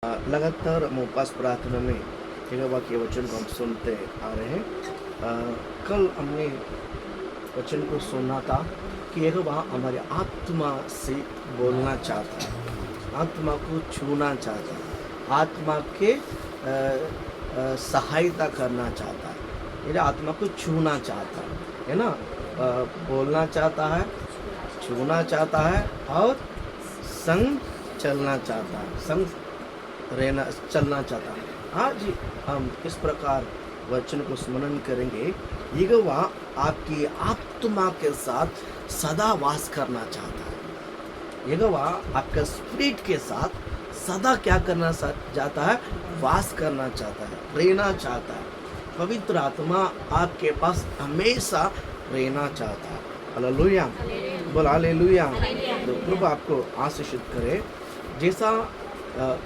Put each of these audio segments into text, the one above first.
लगातार हम उपवास प्रार्थना में यहोवा के वचन को हम सुनते आ रहे हैं। कल हमने वचन को सुना था कि यहोवा हमारी आत्मा से बोलना चाहता है, आत्मा को छूना चाहता है, आत्मा के सहायता करना चाहता है, मेरे आत्मा को छूना चाहता है ना। बोलना चाहता है, छूना चाहता है और संग चलना चाहता है, संग रहना चलना चाहता है। आज हम इस प्रकार वचन को स्मरण करेंगे। यहोवा आपकी आत्मा के साथ सदा वास करना चाहता है। यहोवा आपका स्पिरिट के साथ सदा क्या करना चाहता है? वास करना चाहता है, रहना चाहता है। पवित्र आत्मा आपके पास हमेशा रहना चाहता है। हालेलुया, बोल हालेलुया। तो प्रभु आपको आशीषित करे। जैसा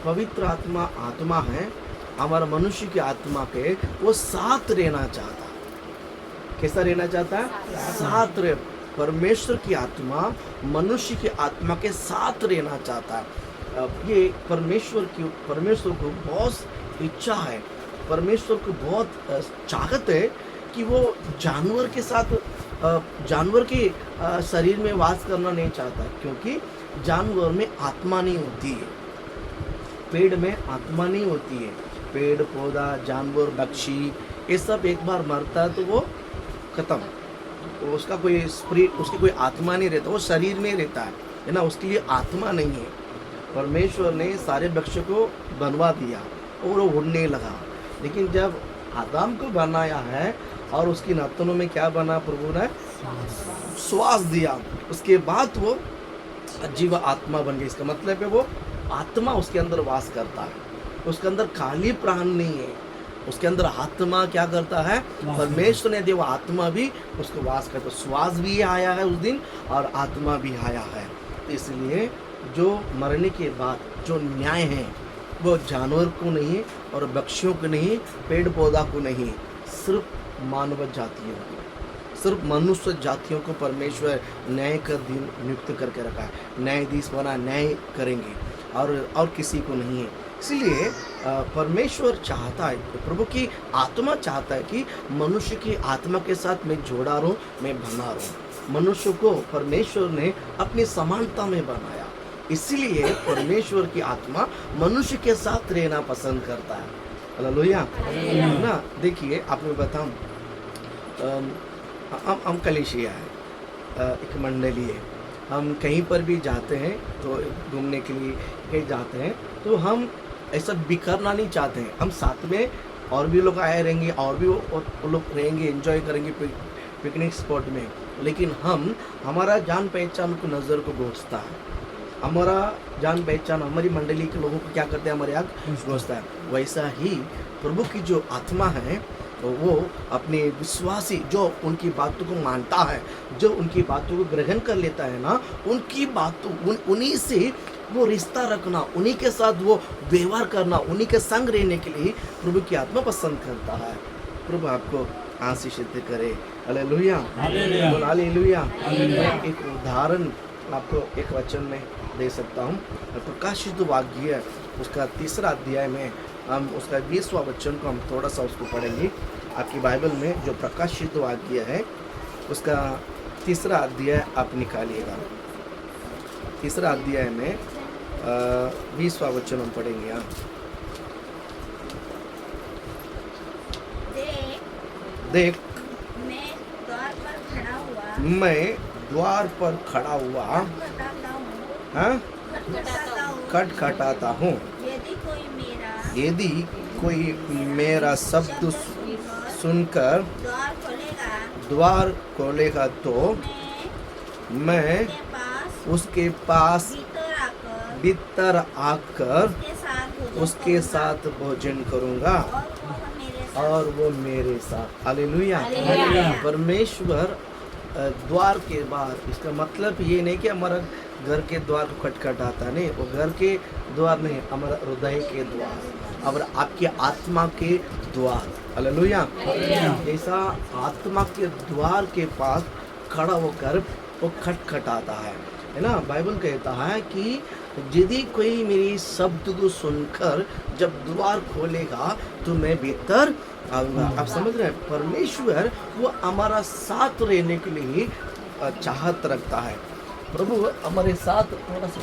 पवित्र आत्मा है, हमारा मनुष्य की आत्मा के वो साथ रहना चाहता है। कैसा रहना चाहता है? साथ रहे। परमेश्वर की आत्मा मनुष्य की आत्मा के साथ रहना चाहता है। ये परमेश्वर को बहुत इच्छा है, परमेश्वर को बहुत चाहत है कि वो जानवर के साथ जानवर के शरीर में वास करना नहीं चाहता, क्योंकि जानवर में आत्मा नहीं होती है, पेड़ में आत्मा नहीं होती है। पेड़ पौधा जानवर पक्षी ये सब एक बार मरता है तो वो खत्म, तो उसका कोई स्पिरिट, उसकी कोई आत्मा नहीं रहता, वो शरीर में रहता है ना, उसके लिए आत्मा नहीं है। परमेश्वर ने सारे वृक्ष को बनवा दिया और वो उड़ने लगा, लेकिन जब आदम को बनाया है और उसकी नातनों में क्या बना? प्रभु ने श्वास दिया, उसके बाद वो जीव आत्मा बन गई। इसका मतलब है वो आत्मा उसके अंदर वास करता है, उसके अंदर खाली प्राण नहीं है, उसके अंदर आत्मा क्या करता है? परमेश्वर ने दिया आत्मा भी उसको वास करता है। श्वास भी आया है उस दिन और आत्मा भी आया है। इसलिए जो मरने के बाद जो न्याय है वो जानवर को नहीं और पक्षियों को नहीं, पेड़ पौधा को नहीं, सिर्फ मानव जातियों को, सिर्फ मनुष्य जातियों को परमेश्वर न्याय का दिन नियुक्त करके रखा है। न्यायाधीश बना, न्याय करेंगे और किसी को नहीं है। इसलिए परमेश्वर चाहता है, प्रभु की आत्मा चाहता है कि मनुष्य की आत्मा के साथ मैं जोड़ा रहूं, मैं बना रहूं। मनुष्य को परमेश्वर ने अपनी समानता में बनाया, इसलिए परमेश्वर की आत्मा मनुष्य के साथ रहना पसंद करता है। हालेलुया ना। देखिए आप मैं बताऊं, हम कलीसिया है, एक मंडली है। हम कहीं पर भी जाते हैं तो घूमने के लिए कहीं जाते हैं तो हम ऐसा बिखरना नहीं चाहते हैं। हम साथ में और भी लोग आए रहेंगे और भी वो लोग रहेंगे, एंजॉय करेंगे पिकनिक स्पॉट में, लेकिन हमारा जान पहचान को नज़र को घोंसता है, हमारा जान पहचान हमारी मंडली के लोगों को क्या करते हैं? हमारे आँख घोंसता है। वैसा ही प्रभु की जो आत्मा है वो अपने विश्वासी जो उनकी बातों को मानता है, जो उनकी बातों को ग्रहण कर लेता है ना, उनकी बातों उन्हीं से वो रिश्ता रखना, उन्हीं के साथ वो व्यवहार करना, उन्हीं के संग रहने के लिए प्रभु की आत्मा पसंद करता है। प्रभु आपको आशीषित करे। Hallelujah, hallelujah. मैं एक उदाहरण आपको एक वचन में दे सकता हूँ। प्रकाशित वाक्य उसका 3 अध्याय में हम उसका 20वां वचन को हम थोड़ा सा उसको पढ़ेंगे। आपकी बाइबल में जो प्रकाशित वाक्य है उसका 3 अध्याय आप निकालिएगा। 3 अध्याय में 20वां वचन हम पढ़ेंगे। यहाँ देख मैं द्वार पर खड़ा हुआ हाँ खटखटाता हूँ। यदि कोई मेरा शब्द सुनकर द्वार खोलेगा तो मैं उसके पास भीतर आकर उसके साथ भोजन करूँगा और वो मेरे साथ। हालेलुया। परमेश्वर द्वार के बाहर, इसका मतलब ये नहीं कि हमारा घर के द्वार को खटखटाता, नहीं, वो घर के द्वार नहीं, हमारा हृदय के द्वार और आपके आत्मा के द्वार। हालेलुया। ऐसा आत्मा के द्वार के पास खड़ा होकर वो खटखटाता है। है ना। बाइबल कहता है कि यदि कोई मेरी शब्द को सुनकर जब द्वार खोलेगा तो मैं भीतर आऊँगा। आप समझ रहे हैं, परमेश्वर वो हमारा साथ रहने के लिए चाहत रखता है। प्रभु हमारे साथ थोड़ा सा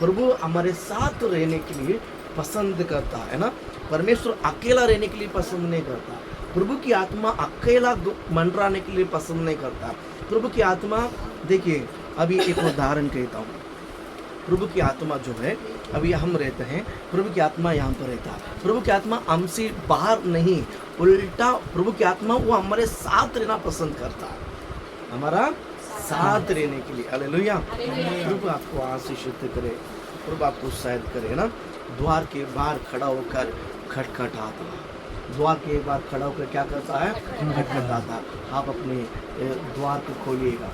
प्रभु हमारे साथ रहने के लिए पसंद करता है ना। परमेश्वर अकेला रहने के लिए पसंद नहीं करता। प्रभु की आत्मा अकेला मंडराने के लिए पसंद नहीं करता। प्रभु की आत्मा, देखिए अभी एक उदाहरण कहता हूँ। प्रभु की आत्मा जो है, अभी हम रहते हैं, प्रभु की आत्मा यहाँ पर रहता है। प्रभु की आत्मा हमसे बाहर नहीं, उल्टा प्रभु की आत्मा वो हमारे साथ रहना पसंद करता है, हमारा साथ रहने के लिए। हालेलुया। प्रभु आपको आशीषित करे, प्रभु आपको उत्साहित करे ना। द्वार के बाहर खड़ा होकर खटखटाता, द्वार के बाहर खड़ा होकर क्या करता है, खटखटाता। आप अपने द्वार को खोलिएगा,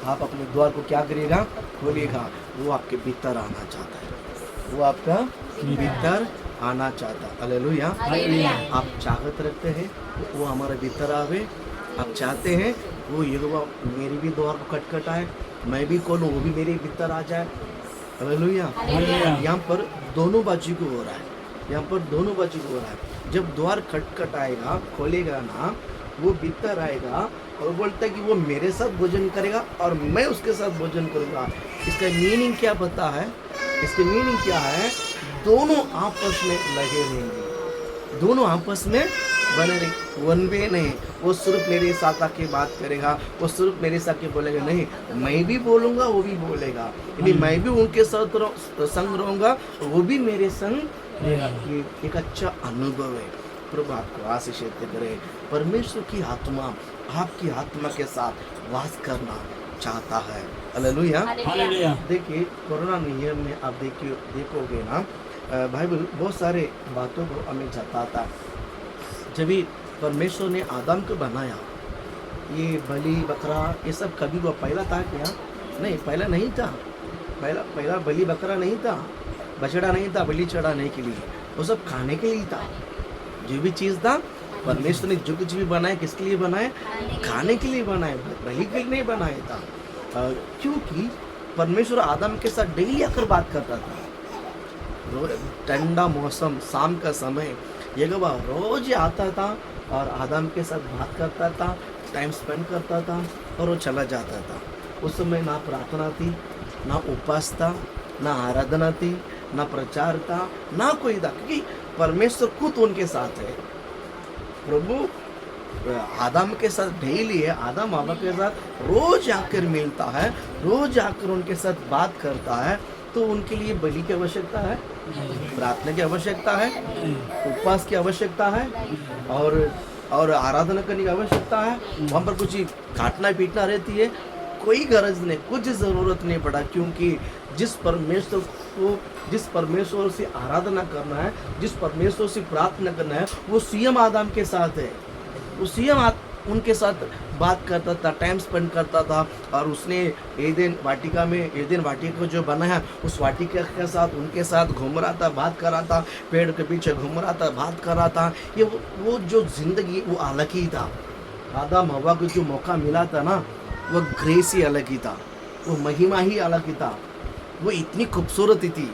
आप अपने द्वार को क्या करिएगा, खोलिएगा। वो आपके भीतर आना चाहता है, वो आपका भीतर आना चाहता है। हालेलुया। आप चाहत रखते हैं वो हमारे भीतर आवे, आप चाहते हैं वो यहोवा मेरी भी द्वार को खटखटाए, मैं भी खोलूँ, वो भी मेरे भीतर आ जाए। हालेलुया। यहाँ पर दोनों बाजू को हो रहा है, यहाँ पर दोनों बाजू को हो रहा है। जब द्वार खटखटाएगा, खोलेगा ना, वो भीतर आएगा और बोलता है कि वो मेरे साथ भोजन करेगा और मैं उसके साथ भोजन करूँगा। इसका मीनिंग क्या पता है? इसकी मीनिंग क्या है? दोनों आपस में लगे रहेंगे, दोनों आपस में बने रहे, वन वे नहीं। वो सिर्फ मेरे साथ आके बात करेगा, वो सिर्फ मेरे साथ के बोलेगा नहीं, मैं भी बोलूँगा वो भी बोलेगा, यानी मैं भी उनके साथ संग रहूँगा, वो भी मेरे संग। ये एक अच्छा अनुभव है। प्रभु आपको आशीषित करे। परमेश्वर की आत्मा आपकी आत्मा के साथ वास करना चाहता है। हालेलुया। देखिए कोरोना नियम में आप देखोगे ना, बाइबल बहुत सारे बातों को हमें बताता है। जब भी परमेश्वर ने आदम को बनाया, ये बलि बकरा ये सब कभी वो पहला था क्या? नहीं, पहला नहीं था। पहला बलि बकरा नहीं था, बछड़ा नहीं था बलि चढ़ाने के लिए, वो सब खाने के लिए था। जो भी चीज़ था परमेश्वर ने जो कुछ भी बनाया किसके लिए बनाया? खाने के लिए बनाया, बलि के लिए नहीं बनाया था। क्योंकि परमेश्वर आदम के साथ डेली आकर बात करता था। ठंडा मौसम, शाम का समय, यहोवा रोज आता था और आदम के साथ बात करता था, टाइम स्पेंड करता था और वो चला जाता था। उस समय ना प्रार्थना थी, ना उपवास था, ना आराधना थी, ना प्रचार था, ना कोई था, क्योंकि परमेश्वर खुद उनके साथ है। प्रभु आदम के साथ डेली है, आदम बाबा के साथ रोज आकर मिलता है, रोज आकर उनके साथ बात करता है। तो उनके लिए बलि की आवश्यकता है, प्रार्थना की आवश्यकता है, उपवास की आवश्यकता है और आराधना करने की आवश्यकता है। वहाँ पर कुछ काटना पीटना रहती है, कोई गरज नहीं, कुछ ज़रूरत नहीं पड़ा, क्योंकि जिस परमेश्वर से आराधना करना है, जिस परमेश्वर से प्रार्थना करना है, वो स्वयं आदम के साथ है। वो स्वयं उनके साथ बात करता था, टाइम स्पेंड करता था। और उसने एदेन वाटिका जो बनाया, उस वाटिका के साथ उनके साथ घूम रहा था, बात कर रहा था, पेड़ के पीछे घूम रहा था, बात कर रहा था। ये वो जो जिंदगी वो अलग ही था। आदम हवा को जो मौका मिला था ना, वो ग्रेस ही अलग ही था, वो महिमा ही अलग ही था, वो इतनी खूबसूरत थी।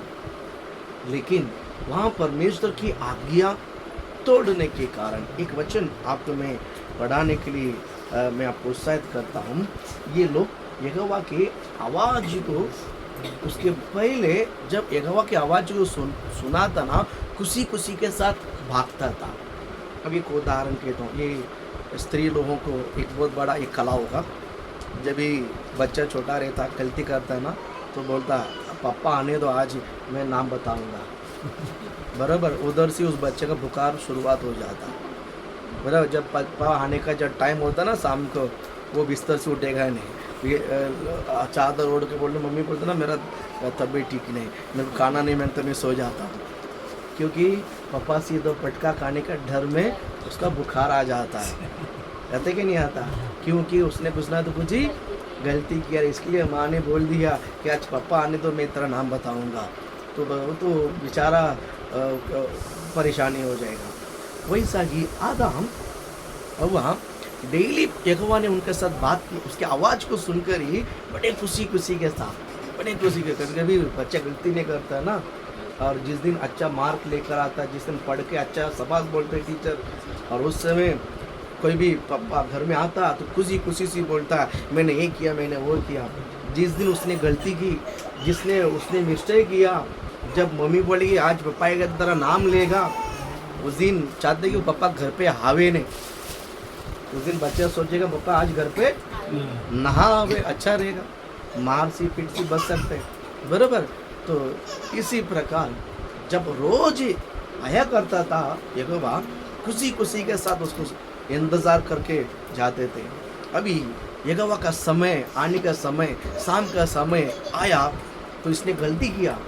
लेकिन वहाँ परमेश्वर की आज्ञा तोड़ने के कारण, एक वचन आपको मैं पढ़ाने के लिए मैं आपको उत्साहित करता हूँ। ये लोग यहोवा की आवाज़ को, उसके पहले जब यहोवा की आवाज़ को सुना था ना, खुशी खुशी के साथ भागता था। अब एक उदाहरण कहता हूँ, ये स्त्री लोगों को एक बहुत बड़ा एक कला होगा। जब भी बच्चा छोटा रहता, गलती करता है ना, तो बोलता पापा आने दो, आज मैं नाम बताऊँगा। बराबर उधर से उस बच्चे का बुखार शुरुआत हो जाता। बराबर जब पापा आने का जब टाइम होता ना शाम को, वो बिस्तर से उठेगा नहीं, ये चादर ओढ़ के बोलते, मम्मी बोलते ना मेरा तबीयत ठीक नहीं, मेरे को खाना नहीं, मैं तो मैं सो जाता हूँ। क्योंकि पापा से तो पटका खाने का डर में उसका बुखार आ जाता है। रहते कि नहीं आता? क्योंकि उसने कुछ ना तो कुछ ही गलती किया, इसलिए माँ ने बोल दिया कि आज पापा आने तो मैं तेरा नाम बताऊँगा। तो बेचारा परेशानी हो जाएगा। वैसा ही आदम हव्वा डेली यहोवा ने उनके साथ बात की, उसकी आवाज़ को सुनकर ही बड़े खुशी खुशी के साथ, बड़े खुशी के, कभी कभी बच्चा गलती नहीं करता है ना, और जिस दिन अच्छा मार्क लेकर आता है, जिस दिन पढ़ के अच्छा शाबाश बोलते हैं टीचर, और उस समय कोई भी पापा घर में आता तो खुशी खुशी से बोलता है मैंने ये किया, मैंने वो किया। जिस दिन उसने गलती की, जिसने उसने मिस्टेक किया, जब मम्मी बोलेगी आज पापा का तेरा नाम लेगा, उस दिन चाहते कि पापा घर पे हावे नहीं, उस दिन बच्चा सोचेगा पापा आज घर पे नहा आवे, अच्छा रहेगा, मार सी पीट सी बच सकते हैं, बराबर। तो इसी प्रकार जब रोज आया करता था यहोवा, खुशी खुशी के साथ उसको इंतज़ार करके जाते थे। अभी यहोवा का समय आने का समय, शाम का समय आया तो इसने गलती किया।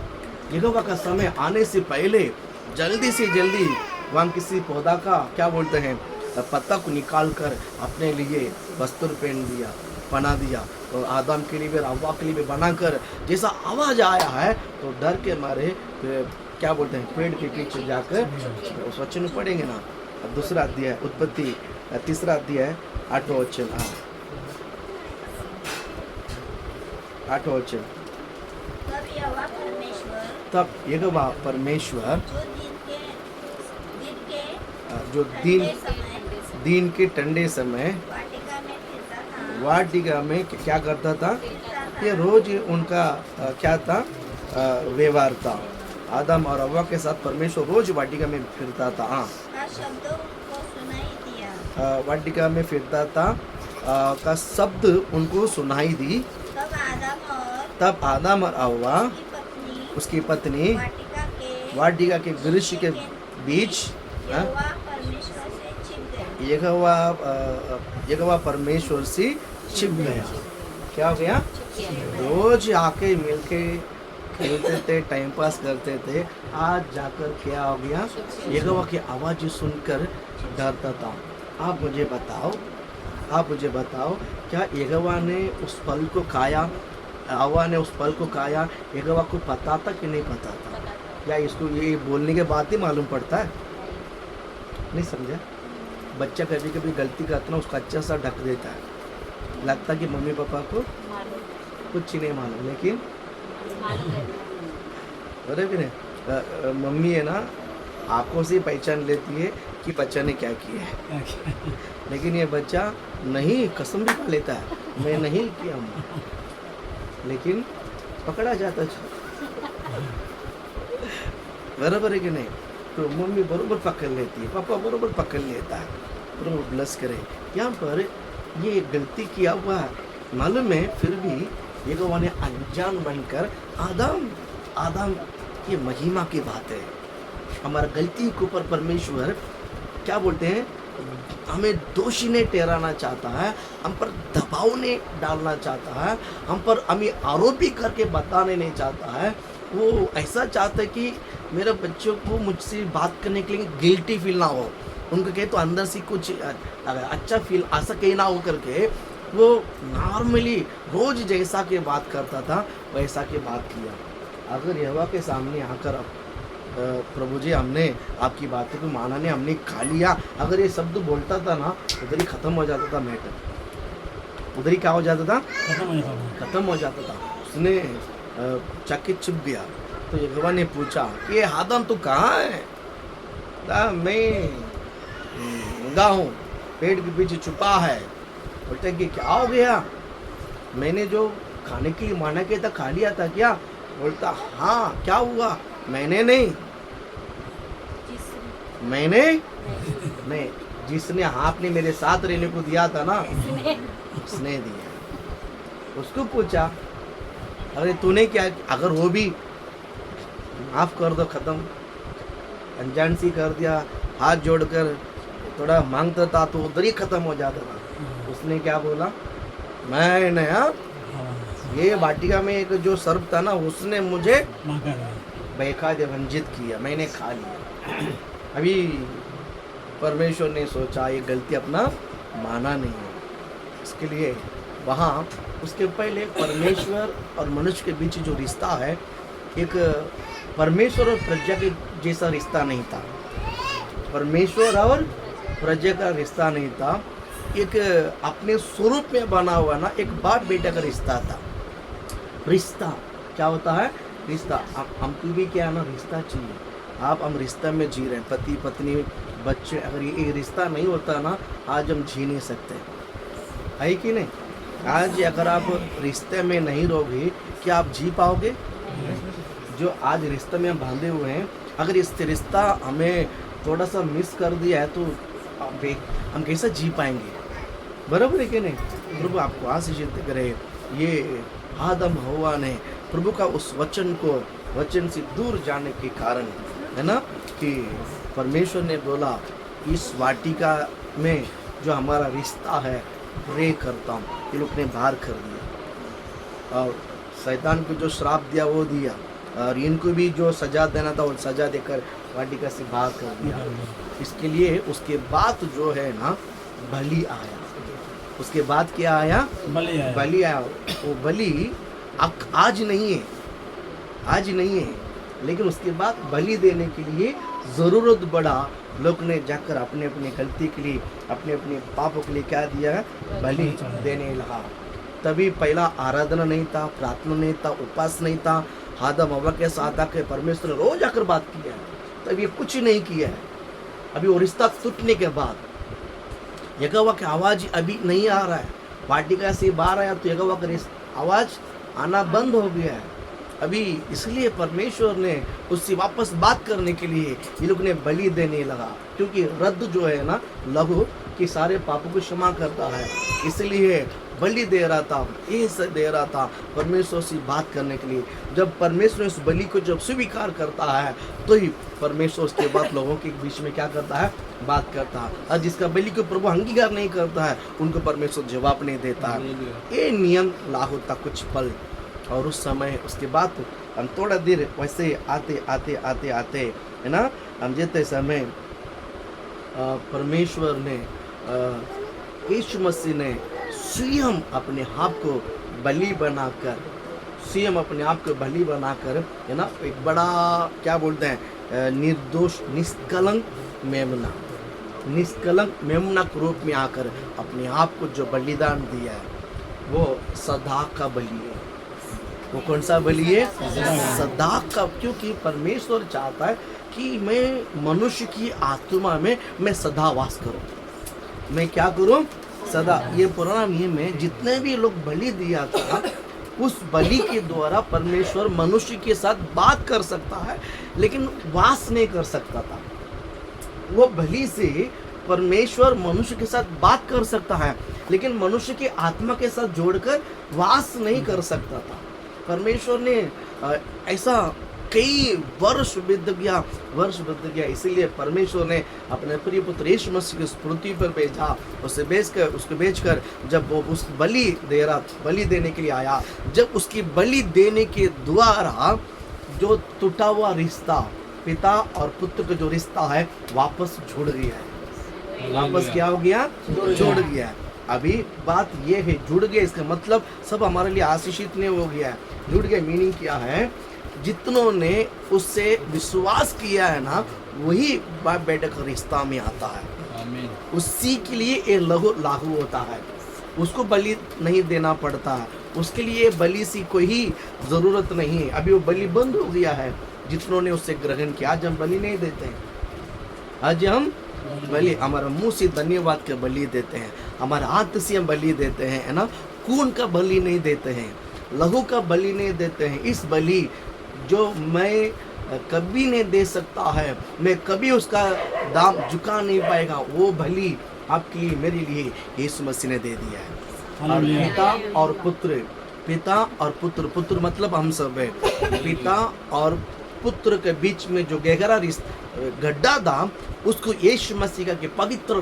यहोवा का समय आने से पहले जल्दी से जल्दी वहाँ किसी पौधा का क्या बोलते हैं पत्ता को निकाल कर अपने लिए वस्त्र पहन दिया, बना दिया, और आदम के लिए भी हव्वा के लिए भी बनाकर जैसा आवाज़ आया है तो डर के मारे क्या बोलते हैं पेड़ के पीछे जाकर उस वचन में पढ़ेंगे ना। अब दूसरा अध्याय उत्पत्ति, तीसरा अध्याय 8वां वचन, 8वां वचन। तब यहोवा परमेश्वर जो दिन के ठंडे समय वाटिका में क्या करता था, ये रोज उनका क्या था व्यवहार था। आदम और हव्वा के साथ परमेश्वर रोज वाटिका में फिरता था। हाँ, वाटिका में फिरता था का शब्द उनको सुनाई दी। तब आदम और हव्वा उसकी पत्नी वाटिका के वृक्ष के बीच यहोवा परमेश्वर से छिप गया। क्या हो गया? रोज आके मिलके खेलते थे, टाइम पास करते थे, आज जाकर क्या हो गया, यहोवा की आवाज़ सुनकर डरता था। आप मुझे बताओ क्या यहोवा ने उस फल को खाया, हव्वा ने उस फल को खाया, यहोवा को पता था कि नहीं पता था? या इसको ये बोलने के बाद ही मालूम पड़ता है? नहीं समझा? बच्चा कभी कभी गलती करता ना, उसको अच्छा सा ढक देता है, लगता कि मम्मी पापा को कुछ ही नहीं मालूम, लेकिन अरे भी नहीं, मम्मी है ना आंखों से पहचान लेती है कि बच्चा ने क्या किया है, लेकिन ये बच्चा नहीं, कसम भी खा लेता है मैं नहीं किया हूँ, लेकिन पकड़ा जाता है। बराबर है कि नहीं? तो मम्मी बरोबर पकड़ लेती है, पापा बरोबर पकड़ लेता है, बरोबर ब्लस करे। यहाँ पर ये गलती किया हुआ है मालूम है, फिर भी यहोवा ने अनजान बनकर आदम ये महिमा की बात है, हमारा गलती के ऊपर परमेश्वर क्या बोलते हैं, हमें दोषी नहीं ठहराना चाहता है, हम पर दबाव नहीं डालना चाहता है, हम पर हमें आरोपी करके बताने नहीं चाहता है। वो ऐसा चाहता है कि मेरे बच्चों को मुझसे बात करने के लिए गिल्टी फील ना हो, उनको कहे तो अंदर से कुछ अच्छा फील आ सके ना हो करके, वो नॉर्मली रोज जैसा के बात करता था वैसा के बात किया। अगर यहोवा के सामने आकर प्रभु जी हमने आपकी बातों को माना नहीं, हमने खा लिया, अगर ये शब्द बोलता था ना, उधर ही ख़त्म हो जाता था मैटर, उधर ही क्या हो जाता था, ख़त्म हो जाता था। उसने चकित चुप गया तो यहोवा ने पूछा कि ये आदम तो कहाँ है? मैं गूंगा हूँ, पेड़ के पीछे छुपा है। बोलते कि क्या हो गया, मैंने जो खाने के लिए माना किया था खा लिया था क्या? बोलता हाँ, क्या हुआ? मैंने नहीं, जिसने आपने मेरे साथ रहने को दिया था ना, उसने दिया। उसको पूछा अरे तूने क्या, अगर वो भी माफ कर दो, खत्म, अनजान सी कर दिया, हाथ जोड़कर थोड़ा मांगता था तो उधर ही खत्म हो जाता था। उसने क्या बोला, मैंने ये वाटिका में एक जो सर्प था ना, उसने मुझे बेखाद वंचित किया, मैंने खा लिया। अभी परमेश्वर ने सोचा ये गलती अपना माना नहीं है, इसके लिए वहाँ उसके पहले परमेश्वर और मनुष्य के बीच जो रिश्ता है, एक परमेश्वर और प्रजा के जैसा रिश्ता नहीं था, परमेश्वर और प्रजा का रिश्ता नहीं था, एक अपने स्वरूप में बना हुआ ना एक बाप बेटा का रिश्ता था। रिश्ता क्या होता है? रिश्ता। हमको भी क्या है ना, रिश्ता चाहिए। हम रिश्ता में जी रहे हैं, पति पत्नी बच्चे। अगर ये रिश्ता नहीं होता ना, आज हम जी नहीं सकते, है कि नहीं? आज अगर आप रिश्ते में नहीं रहोगे, क्या आप जी पाओगे? जो आज रिश्ते में हम बांधे हुए हैं, अगर इस रिश्ता हमें थोड़ा सा मिस कर दिया है तो हम कैसे जी पाएंगे? बराबर है कि नहीं? प्रभु आपको आशीष करे। ये आदम हव्वा ने प्रभु का उस वचन से दूर जाने के कारण, है ना, कि परमेश्वर ने बोला इस वाटिका में जो हमारा रिश्ता है प्रे करता हूँ, ये लोग ने बाहर कर दिया और शैतान को जो श्राप दिया वो दिया, और इनको भी जो सजा देना था वो सजा देकर वाटिका से बाहर कर दिया। इसके लिए उसके बाद जो है ना बलि आया। उसके बाद क्या आया? बलि आया। वो बलि आज नहीं है, आज नहीं है, लेकिन उसके बाद बलि देने के लिए ज़रूरत पड़ा। लोग ने जाकर अपने अपने गलती के लिए, अपने अपने पापों के लिए क्या दिया? बलि देने लगा। तभी पहला आराधना नहीं था, प्रार्थना नहीं था, उपवास नहीं था। आदम हव्वा के साथ आकर परमेश्वर ने रोज आकर बात किया है, तब ये कुछ नहीं किया है। अभी वो रिश्ता टूटने के बाद यहोवा की आवाज़ अभी नहीं आ रहा है। वाटिका से बाहर आया तो यहोवा का आवाज़ आना बंद हो गया है अभी। इसलिए परमेश्वर ने उससे वापस बात करने के लिए ये लोग ने बलि देने लगा, क्योंकि रद्द जो है ना लहू कि सारे पापों को क्षमा करता है, इसलिए बलि दे रहा था, ये दे रहा था परमेश्वर से बात करने के लिए। जब परमेश्वर उस बलि को जब स्वीकार करता है तो ही परमेश्वर उसके बाद लोगों के बीच में क्या करता है? बात करता है। और जिसका बलि को प्रभु अंगीकार नहीं करता है उनको परमेश्वर जवाब नहीं देता है। ये नियम लागू था कुछ पल, और उस समय उसके बाद हम थोड़ा देर वैसे आते आते आते आते है ना, हम जितने समय परमेश्वर ने यीशु मसीह ने स्वयं अपने आप को बलि बनाकर, स्वयं अपने आप को बलि बनाकर, है ना, एक बड़ा क्या बोलते हैं निर्दोष निष्कलंक मेमना के रूप में आकर अपने आप को जो बलिदान दिया है वो सदा का बलि है। वो कौन सा बलि है? सदा का। क्योंकि परमेश्वर चाहता है कि मैं मनुष्य की आत्मा में मैं सदा वास करूं। मैं क्या करूं? सदा। ये पुराना नियम में जितने भी लोग बलि दिया था, उस बलि के द्वारा परमेश्वर मनुष्य के साथ बात कर सकता है, लेकिन वास नहीं कर सकता था। वो बलि से परमेश्वर मनुष्य के साथ बात कर सकता है, लेकिन मनुष्य की आत्मा के साथ जोड़कर वास नहीं कर सकता था। परमेश्वर ने ऐसा कई वर्ष बीत गया, इसीलिए परमेश्वर ने अपने प्रिय पुत्र यीशु मसीह को इस पृथ्वी पर भेजा। उसको भेजकर जब वो उस बलि देने के लिए आया, जब उसकी बलि देने के द्वारा जो टूटा हुआ रिश्ता पिता और पुत्र का जो रिश्ता है वापस जुड़ गया है। वापस क्या हो गया? जुड़ गया है। अभी बात ये है, जुड़ गया इसका मतलब सब हमारे लिए आशीषित नहीं हो गया है। जुड़ गया मीनिंग क्या है? जितनों ने उससे विश्वास किया है ना, वही बाप बेटे का रिश्ता में आता है। आमीन। उसी के लिए ये लागू होता है। उसको बलि नहीं देना पड़ता, उसके लिए बलि सी कोई जरूरत नहीं है। अभी वो बलि बंद हो गया है। जितनों ने उससे ग्रहण किया, आज हम बलि नहीं देते हैं। आज हम बलि हमारा मुंह से धन्यवाद का बलि देते हैं, हमारे हाथ से हम बलि देते हैं, है ना। खून का बलि नहीं देते हैं, लहू का बलि नहीं देते हैं। इस बलि जो मैं कभी नहीं दे सकता है, मैं कभी उसका दाम झुका नहीं पाएगा, वो बलि आपके लिए मेरे लिए यीशु मसीह ने दे दिया है। और पिता और पुत्र मतलब हम सब है। पिता और पुत्र के बीच में जो गहरा गड्ढा था, उसको यीशु मसीह का के पवित्र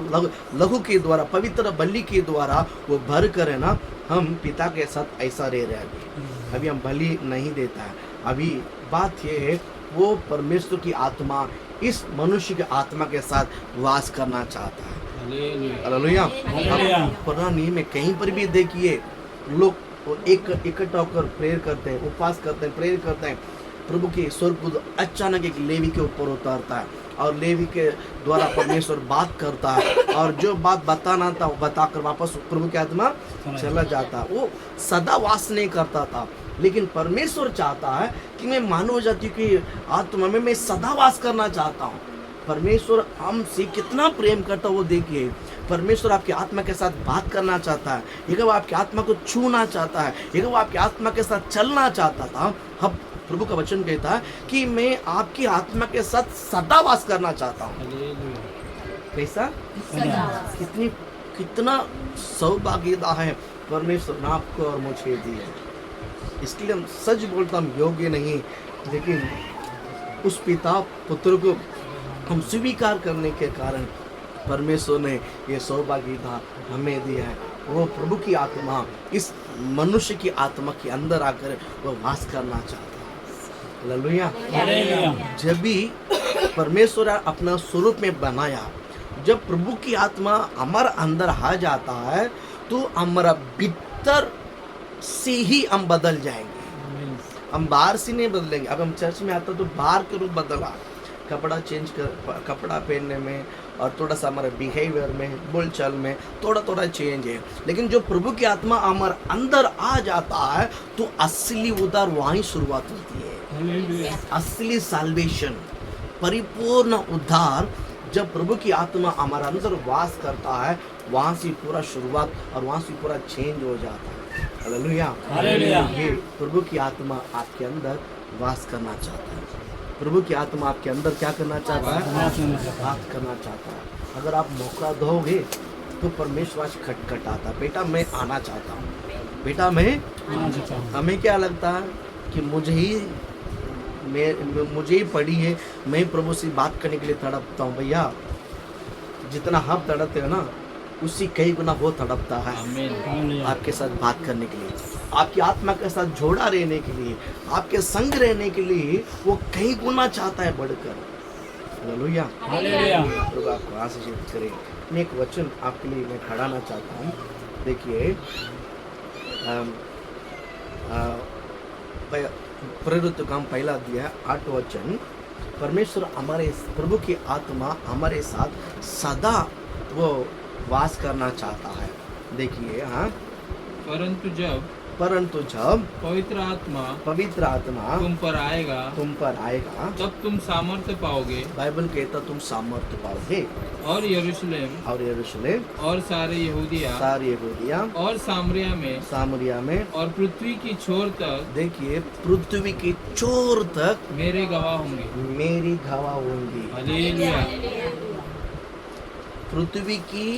लहू के द्वारा, पवित्र बलि के द्वारा वो भर कर, है ना, हम पिता के साथ ऐसा रह रहे हैं। अभी हम बलि नहीं देता है। अभी बात ये है, वो परमेश्वर की आत्मा इस मनुष्य की आत्मा के साथ वास करना चाहता है। हालेलुया। पुराने नियम में कहीं पर भी देखिए, लोग इकट्ठा होकर प्रेयर करते हैं, उपवास करते हैं, प्रेयर करते हैं, प्रभु के स्वर्गदूत अचानक एक लेवी के ऊपर उतारता है और लेवी के द्वारा परमेश्वर बात करता है और जो बात बताना था वो बताकर वापस प्रभु की आत्मा चला जाता। वो सदा वास नहीं करता था, लेकिन परमेश्वर चाहता है कि मैं मानव जाति की आत्मा में मैं सदा वास करना चाहता हूँ। परमेश्वर हमसे कितना प्रेम करता है वो देखिए। परमेश्वर आपकी आत्मा के साथ बात करना चाहता है, एक वो आपकी आत्मा को छूना चाहता है, एक वो आपकी आत्मा के साथ चलना चाहता था। अब प्रभु का वचन कहता है कि मैं आपकी आत्मा के साथ सदा वास करना चाहता हूँ। कैसा कितना सौभाग्यता है परमेश्वर ने आपको और मुझे दी है। इसके लिए हम सच बोलता हम योग्य नहीं, लेकिन उस पिता पुत्र को हम स्वीकार करने के कारण परमेश्वर ने ये सौभाग्यता हमें दी है। वो प्रभु की आत्मा इस मनुष्य की आत्मा के अंदर आकर वो वास करना चाहता है। हालेलुया। जब भी परमेश्वर अपना स्वरूप में बनाया, जब प्रभु की आत्मा हमारे अंदर आ जाता है तो हमारा भीतर से ही हम बदल जाएंगे, हम बाहर से नहीं बदलेंगे। अब हम चर्च में आता तो बाहर के रूप बदला, कपड़ा चेंज कर, कपड़ा पहनने में और थोड़ा सा हमारे बिहेवियर में, बोलचाल में थोड़ा चेंज है। लेकिन जो प्रभु की आत्मा हमारे अंदर आ जाता है तो असली उद्धार वहीं शुरुआत होती है। असली साल्वेशन, परिपूर्ण उद्धार जब प्रभु की आत्मा हमारे अंदर वास करता है, वहाँ से पूरा शुरुआत और वहाँ से पूरा चेंज हो जाता है। हालेलुया। ये प्रभु की आत्मा आपके अंदर वास करना चाहता है। प्रभु की आत्मा आपके अंदर क्या करना चाहता है? वास करना चाहता है। अगर आप मौका दोगे तो परमेश्वर आज खटखटाता, बेटा मैं आना चाहता हूँ, बेटा मैं हमें क्या लगता है कि मुझे ही पड़ी है, मैं प्रभु से बात करने के लिए तड़पता हूँ। भैया जितना हम तड़पते हो ना, उससे कई गुना वो तड़पता है आपके साथ बात करने के लिए, आपकी आत्मा के साथ जोड़ा रहने के लिए, आपके संग रहने के लिए वो कई गुना चाहता है बढ़कर। हालेलुया। प्रभु आपको आशीषित करे। मैं एक वचन आपके लिए मैं खड़ाना चाहता हूँ। देखिए प्रेरित काम पहला दिया 8 वचन। परमेश्वर हमारे प्रभु की आत्मा हमारे साथ सदा वो वास करना चाहता है। देखिए हाँ, परंतु जब पवित्र आत्मा तुम पर आएगा तब तुम सामर्थ्य पाओगे। बाइबल कहता तुम सामर्थ्य पाओगे और यरूशलेम और सारे यहूदिया और सामरिया में और पृथ्वी की छोर तक, देखिए पृथ्वी की छोर तक मेरी गवाह होंगी। हालेलुया। पृथ्वी की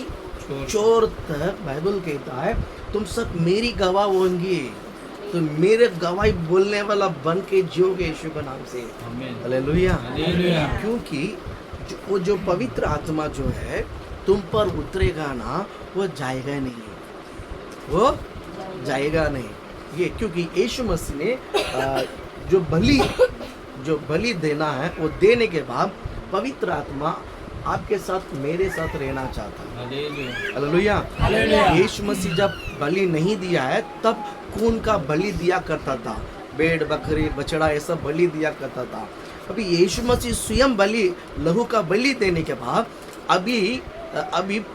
छोर तक बाइबल कहता है तुम सब मेरी गवाह होंगी। तो मेरे गवाही बोलने वाला बन के जियोगे यीशु के नाम से। हालेलुया। क्योंकि जो पवित्र आत्मा जो है तुम पर उतरेगा ना, वो जाएगा नहीं ये, क्योंकि यीशु मसीह ने जो बलि देना है वो देने के बाद पवित्र आत्मा आपके साथ मेरे साथ रहना चाहता है। हालेलुया। यीशु मसीह जब बलि नहीं दिया है तब खून का बलि दिया करता था, भेड़ बकरी बछड़ा ये सब बलि दिया करता था। अभी यीशु मसीह स्वयं लहू का बलि देने के बाद अभी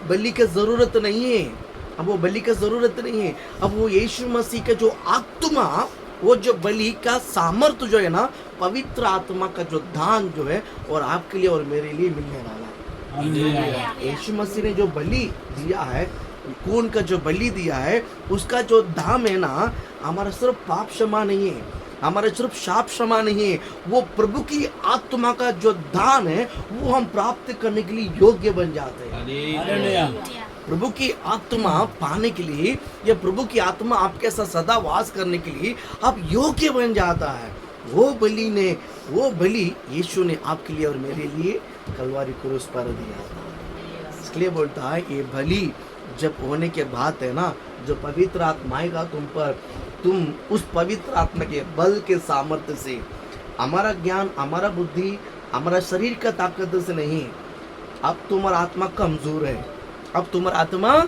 बलि की जरूरत नहीं है। अब वो बलि की जरूरत नहीं है। अब वो यीशु मसीह के जो आत्मा, वो जो बलि का सामर्थ्य जो है ना, पवित्र आत्मा का जो दान जो है और आपके लिए और मेरे लिए मिलने वाला है। यीशु मसीह ने जो बलि दिया है, खून का जो बलि दिया है, उसका जो दाम है ना, हमारा सिर्फ पाप क्षमा नहीं है, हमारा सिर्फ शाप क्षमा नहीं है, वो प्रभु की आत्मा का जो दान है वो हम प्राप्त करने के लिए योग्य बन जाते हैं। प्रभु की आत्मा पाने के लिए या प्रभु की आत्मा आपके साथ सदा वास करने के लिए आप योग्य बन जाता है। वो बलि यीशु ने आपके लिए और मेरे लिए कलवारी क्रूस पर दिया था। इसलिए बोलता है ये बलि जब होने के बाद है ना, जो पवित्र आत्मा आएगा तुम पर, तुम उस पवित्र आत्मा के बल के सामर्थ्य से, हमारा ज्ञान, हमारा बुद्धि, हमारा शरीर का ताकत से नहीं, अब तुम्हारा आत्मा कमजोर है, अब तुम्हारा आत्मा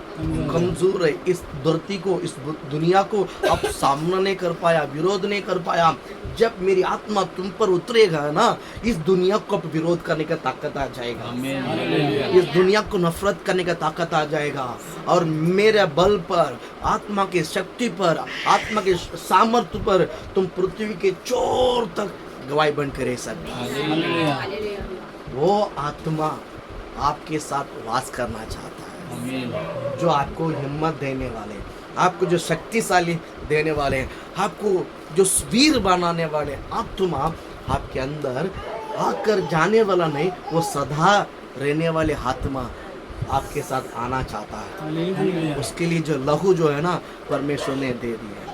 कमजोर है, इस धरती को, इस दुनिया को अब सामना नहीं कर पाया, विरोध नहीं कर पाया। जब मेरी आत्मा तुम पर उतरेगा ना, इस दुनिया को अब विरोध करने का ताकत आ जाएगा, इस दुनिया को नफरत करने का ताकत आ जाएगा। और मेरे बल पर, आत्मा की शक्ति पर, आत्मा के सामर्थ्य पर तुम पृथ्वी के चोर तक गवाही बनकर रह सकते। वो आत्मा आपके साथ वास करना चाहता है, जो आपको हिम्मत देने वाले, आपको जो शक्तिशाली देने वाले, आपको जो वीर बनाने वाले आत्मा आपके अंदर आकर जाने वाला नहीं, वो सदा रहने वाले आत्मा आपके साथ आना चाहता है। उसके लिए जो लहू जो है ना, परमेश्वर ने दे दिया है।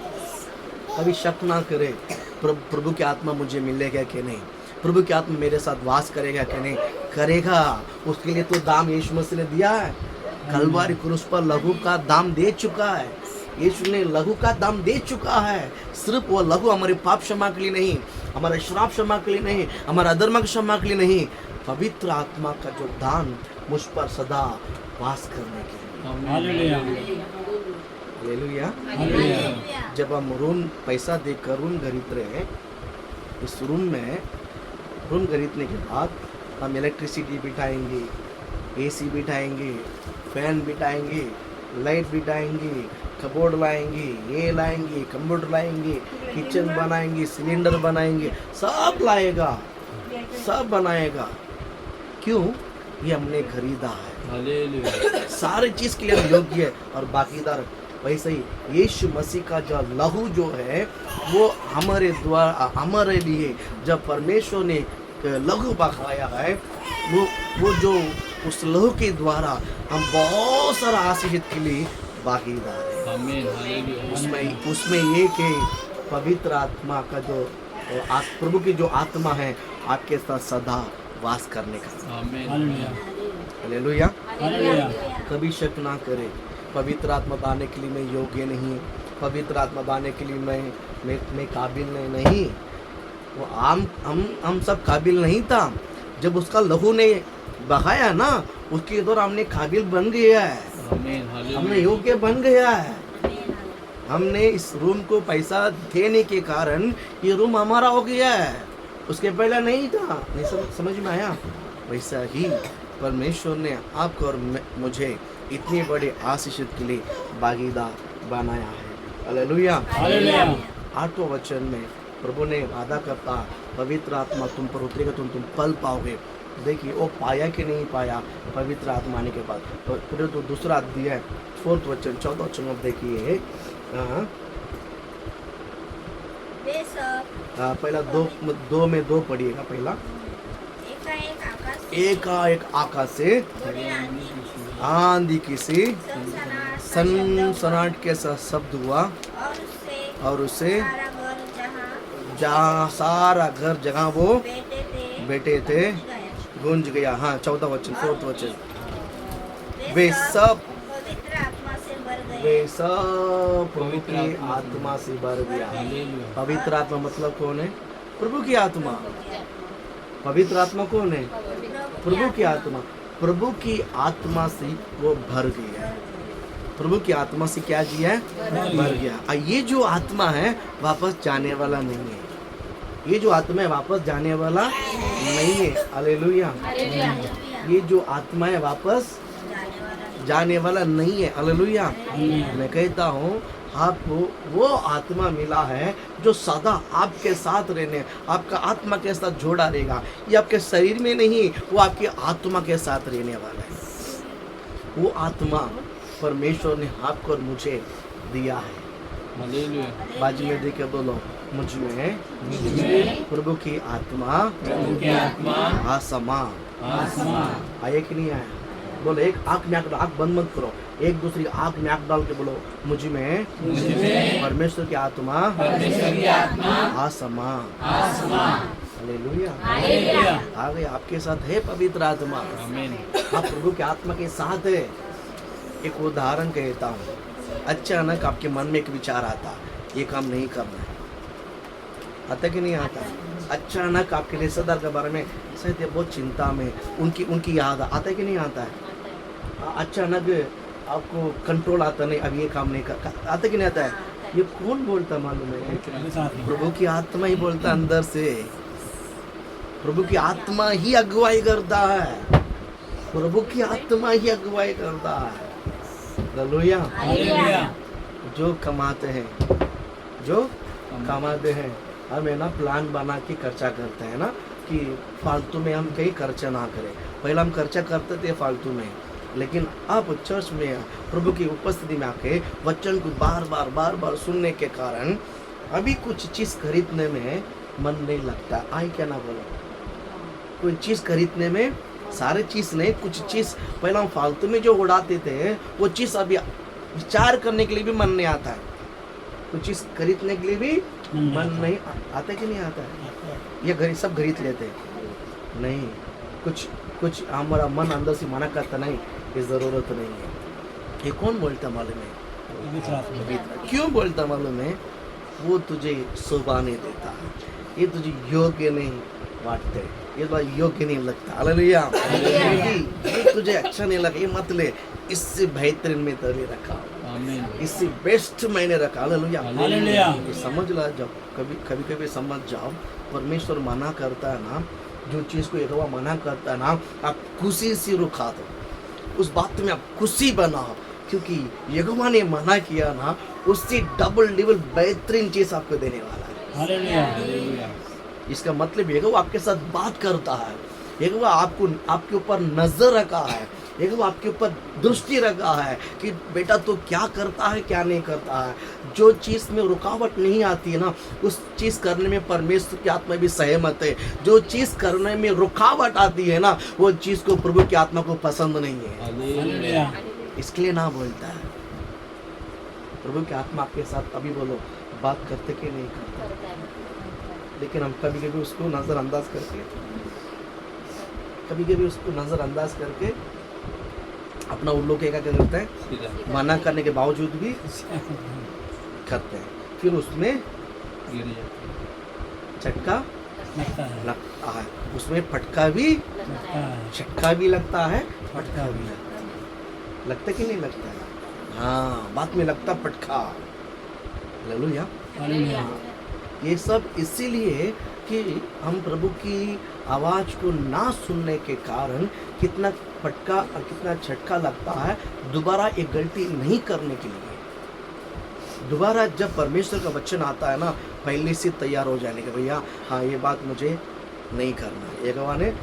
कभी शक ना करे प्रभु की आत्मा मुझे मिलेगा कि नहीं, प्रभु की आत्मा मेरे साथ वास करेगा कि नहीं। करेगा, उसके लिए तो दाम यीशु मसीह ने दिया है। कलवारी क्रूस पर लहू का दाम दे चुका है, यीशु ने लहू का दाम दे चुका है। सिर्फ वो लहू हमारे पाप क्षमा के लिए नहीं, हमारे श्राप क्षमा के लिए नहीं, हमारा अधर्म क्षमा के लिए नहीं, पवित्र आत्मा का जो दान मुझ पर सदा वास करने के लिए। हालेलुया। जब हम रूम पैसा देकर रूम खरीद रहे हैं, इस रूम में रूम खरीदने के बाद हम इलेक्ट्रिसिटी बिठाएंगे, एसी बिठाएंगे, फैन बिठाएंगे, लाइट बिठाएंगे, कबोर्ड लाएंगे, ये लाएंगे, कंप्यूटर लाएंगे, किचन बनाएंगे, सिलेंडर बनाएंगे, सब लाएगा, सब बनाएगा। क्यों? ये हमने खरीदा है, सारी चीज के लिए हम योग्य है और बाकीदार। वैसे ही यीशु मसीह का जो लहू जो है वो हमारे द्वारा, हमारे लिए जब परमेश्वर ने लहू बहाया है, वो जो उस लहू के द्वारा हम बहुत सारा आशीष के लिए भागीदार हैं। उसमें ये कि पवित्र आत्मा का जो प्रभु की जो आत्मा है आपके साथ सदा वास करने का। हालेलुया। कभी शक ना करे, पवित्र आत्मा पाने के लिए मैं योग्य नहीं, पवित्र आत्मा पाने के लिए मैं काबिल नहीं। वो हम सब काबिल नहीं था। जब उसका लहू ने बहाया ना, उसके द्वारा हमने काबिल बन गया है, हमने योग्य बन गया है। हमने इस रूम को पैसा देने के कारण ये रूम हमारा हो गया है, उसके पहले नहीं था। नहीं समझ में आया? वैसा ही परमेश्वर ने आपको और मुझे इतनी बड़ी आशीष के लिए भागीदार बनाया है। हालेलुया। 8वें वचन में प्रभु ने वादा करता, पवित्र आत्मा तुम पर उतरेगा तो तुम पल पाओगे। देखिए वो पाया कि नहीं पाया पवित्र आत्मा आने के बाद। तो दूसरा अध्याय 4 वचन 14 वचन में देखिए। पहला दो में 2 पढ़िएगा। पहला एकाएक आकाश से आंधी किसी सनसनाहट के साथ शब्द हुआ और उससे जहाँ सारा घर जहाँ वो बैठे थे गूंज गया। हाँ 14 वचन 4 वचन। वे सब पवित्र आत्मा से भर गया। पवित्र आत्मा मतलब कौन है? प्रभु की आत्मा। पवित्र आत्मा कौन है? प्रभु की आत्मा। प्रभु की आत्मा से वो भर गया। प्रभु की आत्मा से क्या किया है? भर गया। ये जो आत्मा है वापस जाने वाला नहीं है। ये जो आत्मा है वापस जाने वाला नहीं है। हालेलुया। ये जो आत्मा है वापस जाने वाला नहीं है। हालेलुया। मैं कहता हूँ आपको वो आत्मा मिला है जो सदा आपके साथ रहने, आपका आत्मा के साथ जोड़ा रहेगा। ये आपके शरीर में नहीं, वो आपकी आत्मा के साथ रहने वाला है। वो आत्मा परमेश्वर ने आपको और मुझे दिया है। बाजू में देखे बोलो, मुझ में प्रभु की आत्मा आसमा आए कि नहीं आया? बोलो एक आँख में आँख बंद मत करो, एक दूसरी आँख में आँख डाल के बोलो, मुझ में परमेश्वर की आत्मा आसमा। हालेलुया। आ गए, आपके साथ है पवित्र आत्मा। आप प्रभु की आत्मा के साथ है। एक उदाहरण कहता हूँ। अचानक आपके मन में एक विचार आता, ये काम नहीं करना है। आता कि नहीं आता? अचानक आपके रिश्तेदार के बारे में शायद बहुत चिंता में, उनकी याद आता है कि नहीं आता है? अचानक आपको कंट्रोल आता नहीं, अब ये काम नहीं कर आता कि नहीं आता है? ये कौन बोलता मालूम है? प्रभु की आत्मा ही बोलता अंदर से। प्रभु की आत्मा ही अगुवाई करता है। प्रभु की आत्मा ही अगुवाई करता है। हालेलुया। जो कमाते हैं, जो कमाते हैं, हम है ना प्लान बना के खर्चा करते हैं ना, कि फालतू में हम कहीं खर्चा ना करें। पहले हम खर्चा करते थे फालतू में, लेकिन अब चर्च में प्रभु की उपस्थिति में आके वचन को बार बार सुनने के कारण अभी कुछ चीज़ खरीदने में मन नहीं लगता। आई क्या ना बोलो, कोई चीज़ खरीदने में, सारे चीज़ नहीं, कुछ चीज़ पहले हम फालतू में जो उड़ाते थे वो चीज़ अभी विचार करने के लिए भी मन नहीं आता है। कुछ चीज़ खरीदने के लिए भी मन नहीं आता कि नहीं आता है? ये गरीब सब खरीद लेते नहीं, कुछ हमारा मन अंदर से मना करता नहीं, ये ज़रूरत नहीं है। ये कौन बोलता मालूम है? क्यों बोलता मालूम है? वो तुझे शोभा नहीं देता, ये तुझे योग्य नहीं बांटते, ये तो योग्य नहीं लगता। हालेलुया। ये तुझे अच्छा नहीं लगा, ये मत ले, इससे बेहतरीन में तेरे रखा, इससे बेस्ट मैंने रखा। हालेलुया। ये समझ ला, जब कभी समझ जाओ, परमेश्वर मना करता है ना, जो चीज़ को यहोवा मना करता है ना, आप खुशी से रुका दो, उस बात में आप खुशी बनाओ, क्योंकि यहोवा ने मना किया ना, उससे डबल बेहतरीन चीज़ आपको देने वाला है। हालेलुया। इसका मतलब यहोवा आपके साथ बात करता है, यहोवा आपके ऊपर नजर रखा है, यहोवा आपके ऊपर दृष्टि रखा है कि बेटा तो क्या करता है, क्या नहीं करता है। जो चीज़ में रुकावट नहीं आती है ना, उस चीज़ करने में परमेश्वर की आत्मा भी सहमत है। जो चीज़ करने में रुकावट आती है ना, वो चीज़ को प्रभु की आत्मा को पसंद नहीं है, इसके लिए ना बोलता है। प्रभु की आत्मा आपके साथ अभी बोलो बात करते कि नहीं करते, लेकिन हम कभी उसको नज़रअंदाज करके अपना उल्लू के क्या करते हैं, मना करने के बावजूद भी करते हैं, फिर उसमें झटका लगता है, उसमें फटका भी, झटका भी लगता है, फटका भी लगता कि नहीं लगता है? हाँ, बात में लगता फटका। हालेलुया। ये सब इसीलिए कि हम प्रभु की आवाज़ को ना सुनने के कारण कितना फटका और कितना झटका लगता है, दोबारा एक गलती नहीं करने के लिए। दोबारा जब परमेश्वर का वचन आता है ना, पहले से तैयार हो जाने के, भैया हाँ ये बात मुझे नहीं करना, यहोवा ने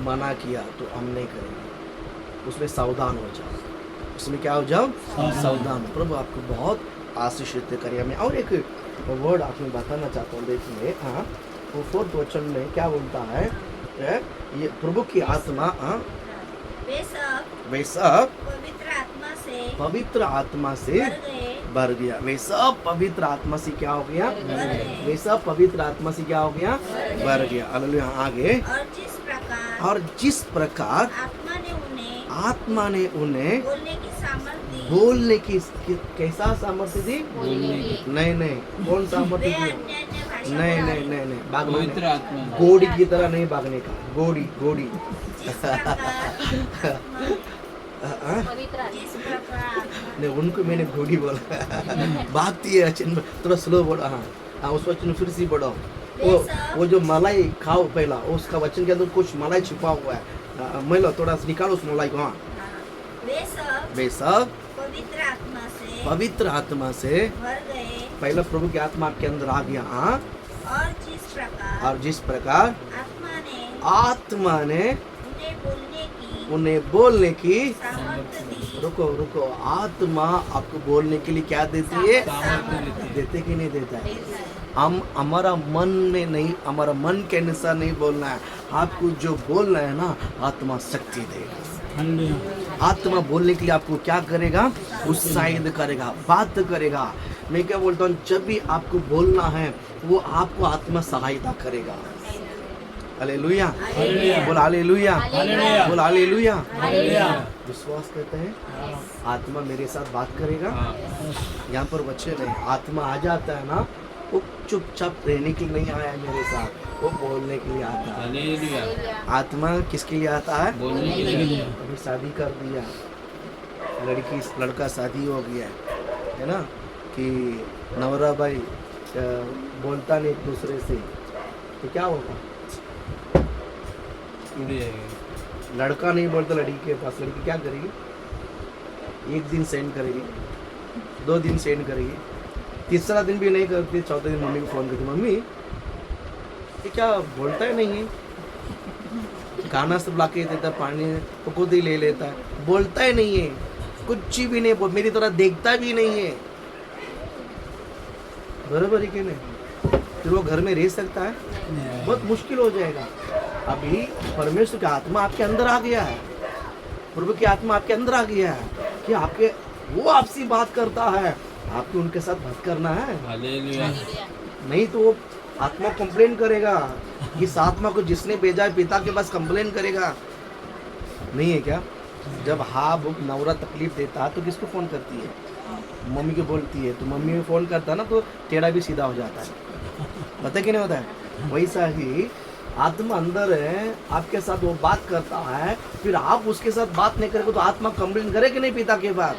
मना किया तो हम नहीं करेंगे, उसमें सावधान हो जाओ, उसमें क्या हो जाओ, सावधान। प्रभु आपको बहुत आशीषित करिए। मैं और एक वर्ड आपको बताना चाहता हूँ, देखिए। हाँ, वो 4th वचन में क्या बोलता है? ये प्रभु की आत्मा, वे सब पवित्र आत्मा से भर गया। वे सब पवित्र आत्मा से क्या हो गया? वे सब पवित्र आत्मा से क्या हो गया? भर गया। हालेलुया। आगे, और जिस प्रकार आत्मा ने उन्हें बोलने की कैसा सामर्थ्य दी? नहीं, कौन सामर्थ्य दी? नहीं, भागने, घोड़ी की तरह नहीं भागने का, घोड़ी नहीं, उनको मैंने घोड़ी बोला। भागती है, थोड़ा स्लो बोलो। हाँ, उस वचन फिर से बढ़ाओ। वो जो मलाई खाओ पहला, उसका वचन के अंदर कुछ मलाई छिपा हुआ है, मैं लो थोड़ा निकालो उस मलाई को। हाँ, वे सब पवित्र आत्मा से पहला प्रभु की आत्मा आपके अंदर आ गया। हाँ, और जिस प्रकार आत्मा ने उन्हें बोलने की, रुको, आत्मा आपको बोलने के लिए क्या देती है? देते कि नहीं देता है? हम हमारा मन में नहीं, हमारा मन के अनुसार नहीं बोलना है। आपको जो बोलना है ना, आत्मा शक्ति देगा। आत्मा बोलने के लिए आपको क्या करेगा? उत्साहित करेगा, बात करेगा। मैं क्या बोलता हूँ, जब भी आपको बोलना है वो आपको आत्मा सहायता करेगा। हालेलुया, बोल हालेलुया, बोल हालेलुया। विश्वास करते हैं आत्मा मेरे साथ बात करेगा। यहाँ पर वचन है, आत्मा आ जाता है ना, वो चुपचाप रहने के लिए नहीं आया मेरे साथ, वो बोलने के लिए आता है। हालेलुया। आत्मा किसके लिए आता है? बोलने के लिए। अभी शादी कर दिया, लड़का शादी हो गया है ना, कि नवरा भाई बोलता नहीं एक दूसरे से, तो क्या होगा? टूट जाएगा। लड़का नहीं बोलता लड़की के पास, लड़की क्या करेगी? एक दिन सेंड करेगी, 2 दिन सेंड करेगी, तीसरा दिन भी नहीं करती, चौथे दिन मम्मी को फोन करती, मम्मी ये क्या बोलता है नहीं है, खाना सब ला के देता, पानी वो खुद ही ले लेता है, बोलता ही नहीं है, कुछ भी नहीं, मेरी तरह देखता भी नहीं है। बराबर है कि नहीं? फिर वो घर में रह सकता है? बहुत मुश्किल हो जाएगा। अभी परमेश्वर की आत्मा आपके अंदर आ गया है, प्रभु की आत्मा आपके अंदर आ गया है कि आपके वो आपसे बात करता है, आपको उनके साथ बात करना है। हालेलुया। नहीं तो वो आत्मा कंप्लेन करेगा, इस आत्मा को जिसने भेजा है पिता के पास कंप्लेन करेगा, नहीं है क्या? जब हाँ वो नवरा तकलीफ देता है तो किसको फोन करती है? मम्मी को बोलती है, तो मम्मी को फोन करता है ना, तो टेढ़ा भी सीधा हो जाता है, पता कि नहीं होता है? वैसा ही आत्मा अंदर है, आपके साथ वो बात करता है, फिर आप उसके साथ बात नहीं करेंगे तो आत्मा कंप्लेन करे कि नहीं पिता के बाद?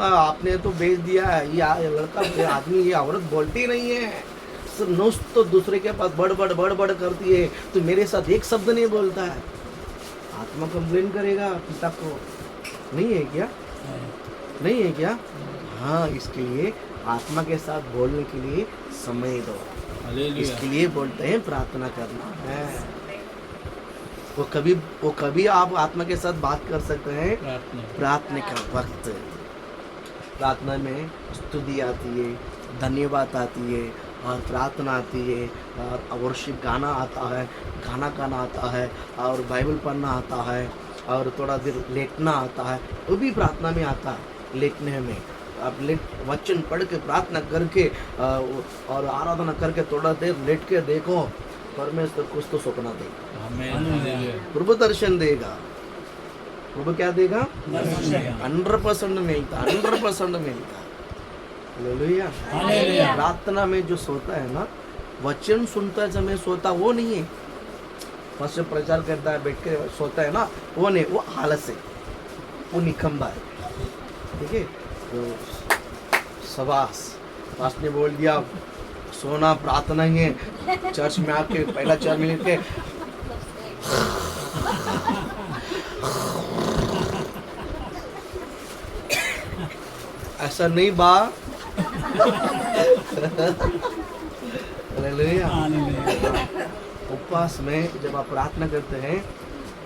आपने तो भेज दिया है, ये लड़का, ये आदमी, ये औरत बोलती नहीं है, सिर्फ नुस तो दूसरे के पास बड़ करती है, तो मेरे साथ एक शब्द नहीं बोलता है। आत्मा कंप्लेन करेगा पिता को, नहीं है क्या? नहीं है क्या? हाँ, इसके लिए आत्मा के साथ बोलने के लिए समय दो। इसके लिए बोलते हैं प्रार्थना करना है। वो कभी आप आत्मा के साथ बात कर सकते हैं, प्रार्थना का वक्त। प्रार्थना में स्तुति आती है, धन्यवाद आती है, और प्रार्थना आती है, और वर्शिप गाना आता है, गाना गाना आता है, और बाइबल पढ़ना आता है, और थोड़ा देर लेटना आता है, वो भी प्रार्थना में आता है। लेटने में आप वचन पढ़ के प्रार्थना करके और आराधना करके थोड़ा देर लेट के देखो, परमेश्वर कुछ तो सपना देगा, प्रभु दर्शन देगा। प्रभु क्या देगा? 100% मिलता, 100% मिलता। हालेलुया। प्रार्थना में जो सोता है ना, वचन सुनता समय सोता, वो नहीं है। फर्स्ट प्रचार करता है बैठ के सोता है ना, वो नहीं, वो आलस है, वो निकम्बा है। ठीक है, तो सबास पास ने बोल दिया सोना प्रार्थना ही है। चर्च में आके पहला 4 मिनट के ऐसा नहीं बा। हालेलुया। उपवास में जब आप प्रार्थना करते हैं,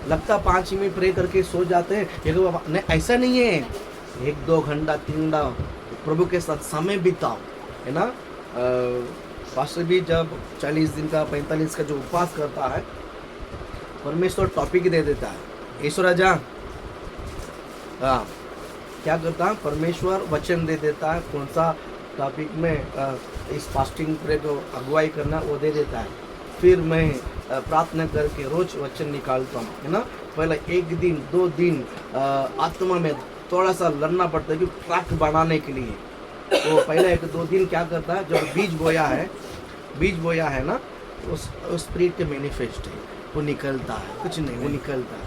लगता 5 मिनट प्रे करके सो जाते हैं, ये तो नहीं, ऐसा नहीं है। 1-2 घंटा 3 घंटा प्रभु के साथ समय बिताओ, है ना। पास्टर भी जब 40 दिन का 45 का जो उपवास करता है, परमेश्वर टॉपिक दे देता है। ईश्वर जा, हाँ, क्या करता है? परमेश्वर वचन दे देता है, कौन सा टॉपिक में इस फास्टिंग प्रे को अगुवाई करना, वो दे देता है। फिर मैं प्रार्थना करके रोज वचन निकालता हूँ, है ना। पहले 1 दिन 2 दिन आत्मा में थोड़ा सा लड़ना पड़ता है कि ट्रैक बनाने के लिए। तो पहले 1-2 दिन क्या करता है, जब बीज बोया है ना, उस स्पिरिट के मैनिफेस्ट है, वो निकलता है, कुछ नहीं, वो निकलता है।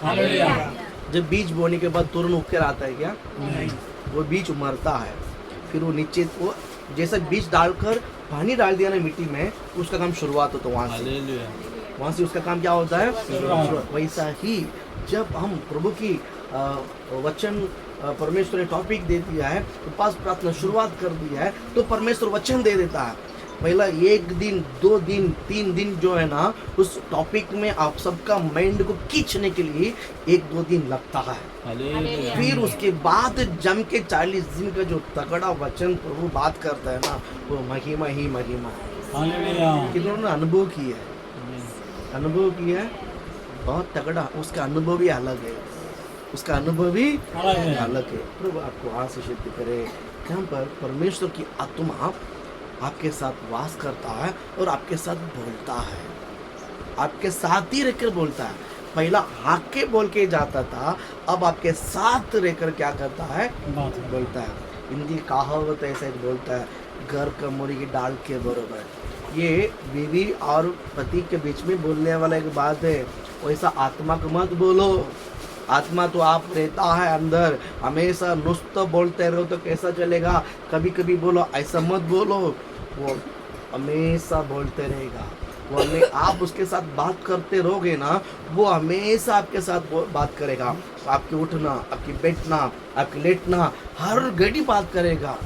हालेलुया। जब बीज बोने के बाद तुरंत उग कर आता है क्या? नहीं, वो बीज मरता है, फिर वो नीचे, वो जैसा बीज डालकर पानी डाल दिया ना मिट्टी में, उसका काम शुरुआत होता है वहाँ से उसका काम क्या होता है? वैसा ही जब हम प्रभु की वचन, परमेश्वर ने टॉपिक दे दिया है, उपवास प्रार्थना शुरुआत कर दिया है, तो परमेश्वर वचन दे देता है। पहला 1 दिन 2 दिन 3 दिन जो है ना, उस टॉपिक में आप सबका माइंड को खींचने के लिए 1-2 दिन लगता है। फिर उसके बाद जम के 40 दिन का जो तगड़ा वचन प्रभु बात करता है ना, वो महिमा ही महिमा है। किन्होंने अनुभव किया है, बहुत तगड़ा, उसका अनुभव भी अलग है, उसका अनुभव भी अलग है। प्रभु आपको आशीषित करे। यहाँ पर परमेश्वर की आत्मा आपके साथ वास करता है और आपके साथ बोलता है, आपके साथ ही रहकर बोलता है। पहला आके बोल के जाता था, अब आपके साथ रहकर क्या करता है? बोलता है। हिंदी कहावत ऐसे बोलता है, घर का मुर्गी डाल के बरोबर। ये बीवी और पति के बीच में बोलने वाला एक बात है। वैसा आत्मा को मत बोलो। आत्मा तो आप रहता है अंदर, हमेशा नुस्त बोलते रहो तो कैसा चलेगा। कभी कभी बोलो, ऐसा मत बोलो। वो हमेशा बोलते रहेगा। वो आप उसके साथ बात करते रहोगे ना, वो हमेशा आपके साथ बात करेगा। आपके उठना, आपकी बैठना, आपकी लेटना, हर घड़ी बात करेगा।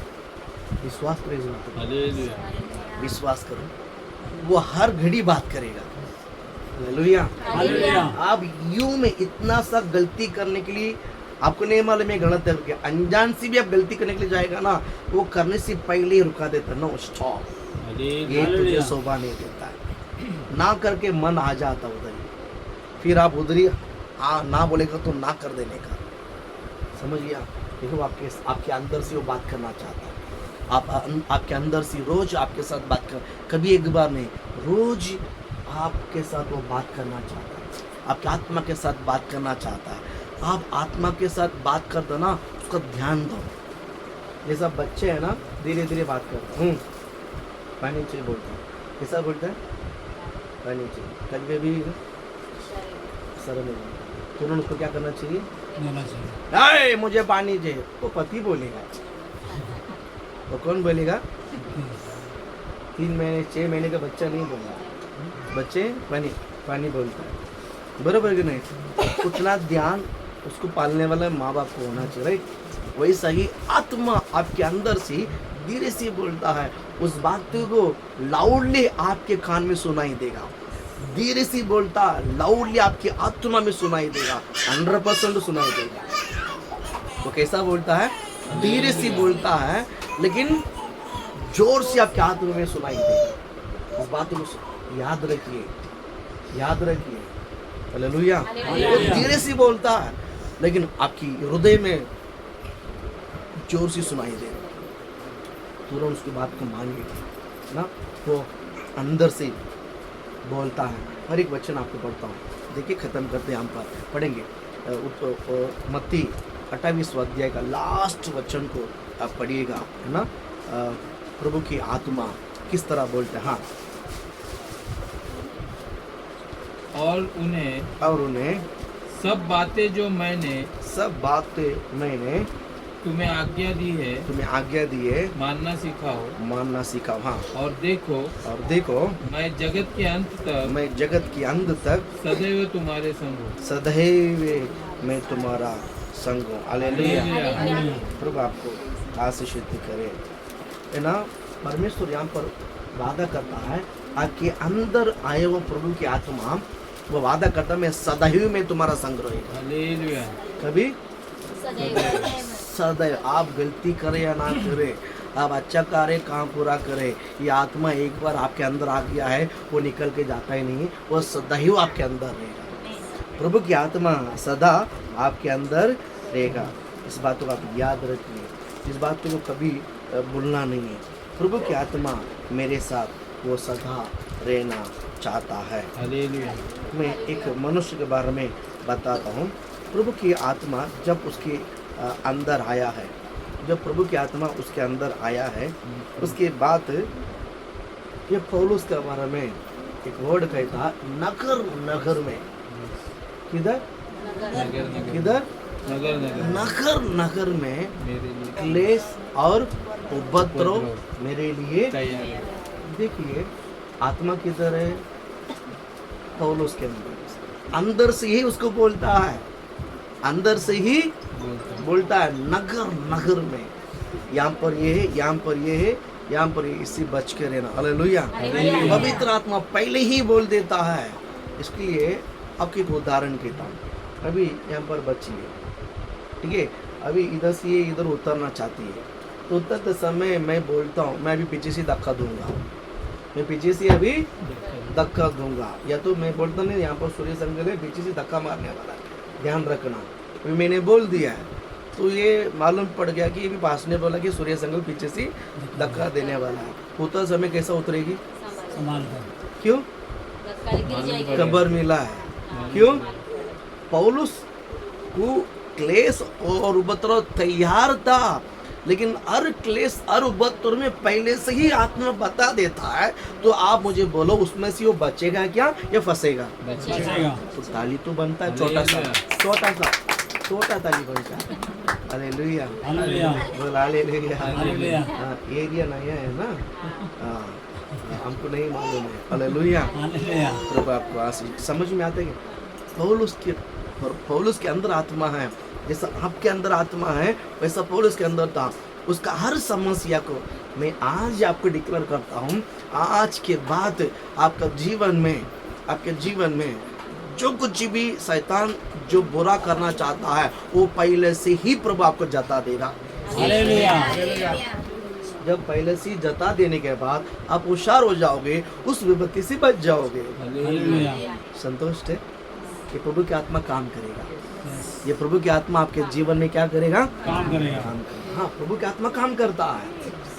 विश्वास करो, विश्वास करो, वो हर घड़ी बात करेगा। हालेलुया। आप यूं में इतना सा गलती करने के लिए आपको नहीं मालूम है गलत है, अनजान से भी आप गलती करने के लिए जाएगा ना, वो करने से पहले ही रुका देता। नो स्टॉप, ये तुझे शोभा नहीं देता है। ना करके मन आ जाता उधर ही, फिर आप उधर ही ना बोलेगा तो ना कर देने का। समझ गया? देखो आपके अंदर से वो बात करना चाहता है। आपके अंदर से रोज आपके साथ बात कर, कभी एक बार नहीं, रोज आपके साथ वो बात करना चाहता है। आपकी आत्मा के साथ बात करना चाहता है। आप आत्मा के साथ बात कर दो ना, उसका ध्यान दो। जैसा बच्चे हैं ना, धीरे धीरे बात करते हैं। पानी चाहिए बोलते हैं, कैसा बोलते हैं? पानी चाहिए। कभी भी सर में तुरंत उसको क्या करना चाहिए? नहीं, मुझे पानी चाहिए। वो पति बोलेगा, तो कौन बोलेगा? 3 महीने 6 महीने का बच्चा नहीं बोलेगा। बच्चे पानी पानी बोलता है, बराबर कि नहीं? उतना ध्यान उसको पालने वाला माँ बाप को होना चाहिए, राइट? वैसा ही आत्मा आपके अंदर से धीरे से बोलता है। उस बात को लाउडली आपके कान में सुनाई देगा। धीरे से बोलता, लाउडली आपकी आत्मा में सुनाई देगा। 100% सुनाई देगा। तो कैसा बोलता है? धीरे से बोलता है, लेकिन जोर से आपके आत्मा में सुनाई देगा। इस बात को याद रखिए, याद रखिए। हालेलुया। वो धीरे से बोलता है, लेकिन आपकी हृदय में जोर से सुनाई देगा। तुरंत उसकी बात को मानिए ना। वो अंदर से बोलता है। हर एक वचन आपको पढ़ता हूँ, देखिए, खत्म करते हैं। हम पर पढ़ेंगे मत्ती 28वां अध्याय का लास्ट वचन को आप पढ़िएगा, है ना। प्रभु की आत्मा किस तरह बोलते हैं। हाँ, और उन्हें सब बातें जो मैंने तुम्हें आज्ञा दी है मानना सिखाओ। हाँ, और देखो मैं जगत के अंत तक सदैव तुम्हारे संग हूँ। सदैव मैं तुम्हारा संग हूँ। हालेलुया। प्रभु आपको आशीषित करे, है ना। परमेश्वर यहाँ पर वादा करता है, आपके अंदर आए वो प्रभु की आत्मा, वो वादा करता है, मैं सदैव में तुम्हारा संग रहेगा। हालेलुया। कभी सदैव। आप गलती करें या ना करें, आप अच्छा करें, काम पूरा करें, ये आत्मा एक बार आपके अंदर आ गया है, वो निकल के जाता ही नहीं, वो सदैव आपके अंदर रहेगा। प्रभु की आत्मा सदा आपके अंदर रहेगा। इस बात को आप याद रखिए, इस बात को कभी भूलना नहीं है। प्रभु की आत्मा मेरे साथ वो सदा रहना चाहता है। हालेलुया। मैं एक मनुष्य के बारे में बताता हूँ। प्रभु की आत्मा जब उसके अंदर आया है, जब प्रभु की आत्मा उसके अंदर आया है, उसके बाद ये पौलुस के बारे में एक वर्ड कहता, नगर में। किधर नगर में क्लेश और उपद्रव मेरे लिए। देखिए, आत्मा किधर है? पौलुस के अंदर से ही उसको बोलता है, अंदर से ही बोलता है। नगर में, यहाँ पर ये है, यहाँ पर ये है, यहाँ पर ये, इससे बच के रहना। हालेलुया। पवित्र आत्मा पहले ही बोल देता है। इसके लिए आपको एक उदाहरण देता हूँ। अभी यहाँ पर बच्ची है, ठीक है, अभी इधर से ये इधर उतरना चाहती है, तो उतरते समय मैं बोलता हूँ, मैं अभी पीछे से धक्का दूंगा, मैं पीछे से अभी धक्का दूंगा। या तो मैं बोलता नहीं, यहाँ पर सूर्य संगल है, पीछे से धक्का मारने वाला है, ध्यान रखना। अभी मैंने बोल दिया है, तो ये मालूम पड़ गया कि ये भी पास ने बोला कि सूर्य संगल पीछे से धक्का देने वाला है। उतर समय कैसा उतरेगी? क्यों? कबर मिला है। क्यों? पौलुस को क्लेश और उपद्रव तैयार था, लेकिन हर क्लेश हर उपद्रव में पहले से ही आत्मा बता देता है, तो आप मुझे बोलो उसमें से वो बचेगा क्या या फंसेगा? बचेगा। तो ताली तो बनता है, छोटा ताली बनता है। हालेलुया, हालेलुया, बोल हालेलुया। हालेलुया, हाँ, एरिया नया है ना, हाँ, हमको नहीं मालूम है। Hallelujah, hallelujah. प्रभु आपको आशीष। समझ में आता है कि पौलुस के अंदर आत्मा है, जैसा आपके अंदर आत्मा है वैसा पौलुस के अंदर था। उसका हर समस्या को मैं आज आपको डिक्लेयर करता हूँ, आज के बाद आपके जीवन में जो कुछ भी शैतान जो बुरा करना चाहता है वो पहले से ही प्रभु आपको जता देगा। हालेलुया, जब पहले से ही जता देने के बाद आप होशियार हो जाओगे, उस विपत्ति से बच जाओगे। हालेलुया। संतुष्ट है कि प्रभु की आत्मा काम करेगा। ये प्रभु की आत्मा आपके जीवन में क्या करेगा? काम करेगा। हाँ, प्रभु की आत्मा काम करता है।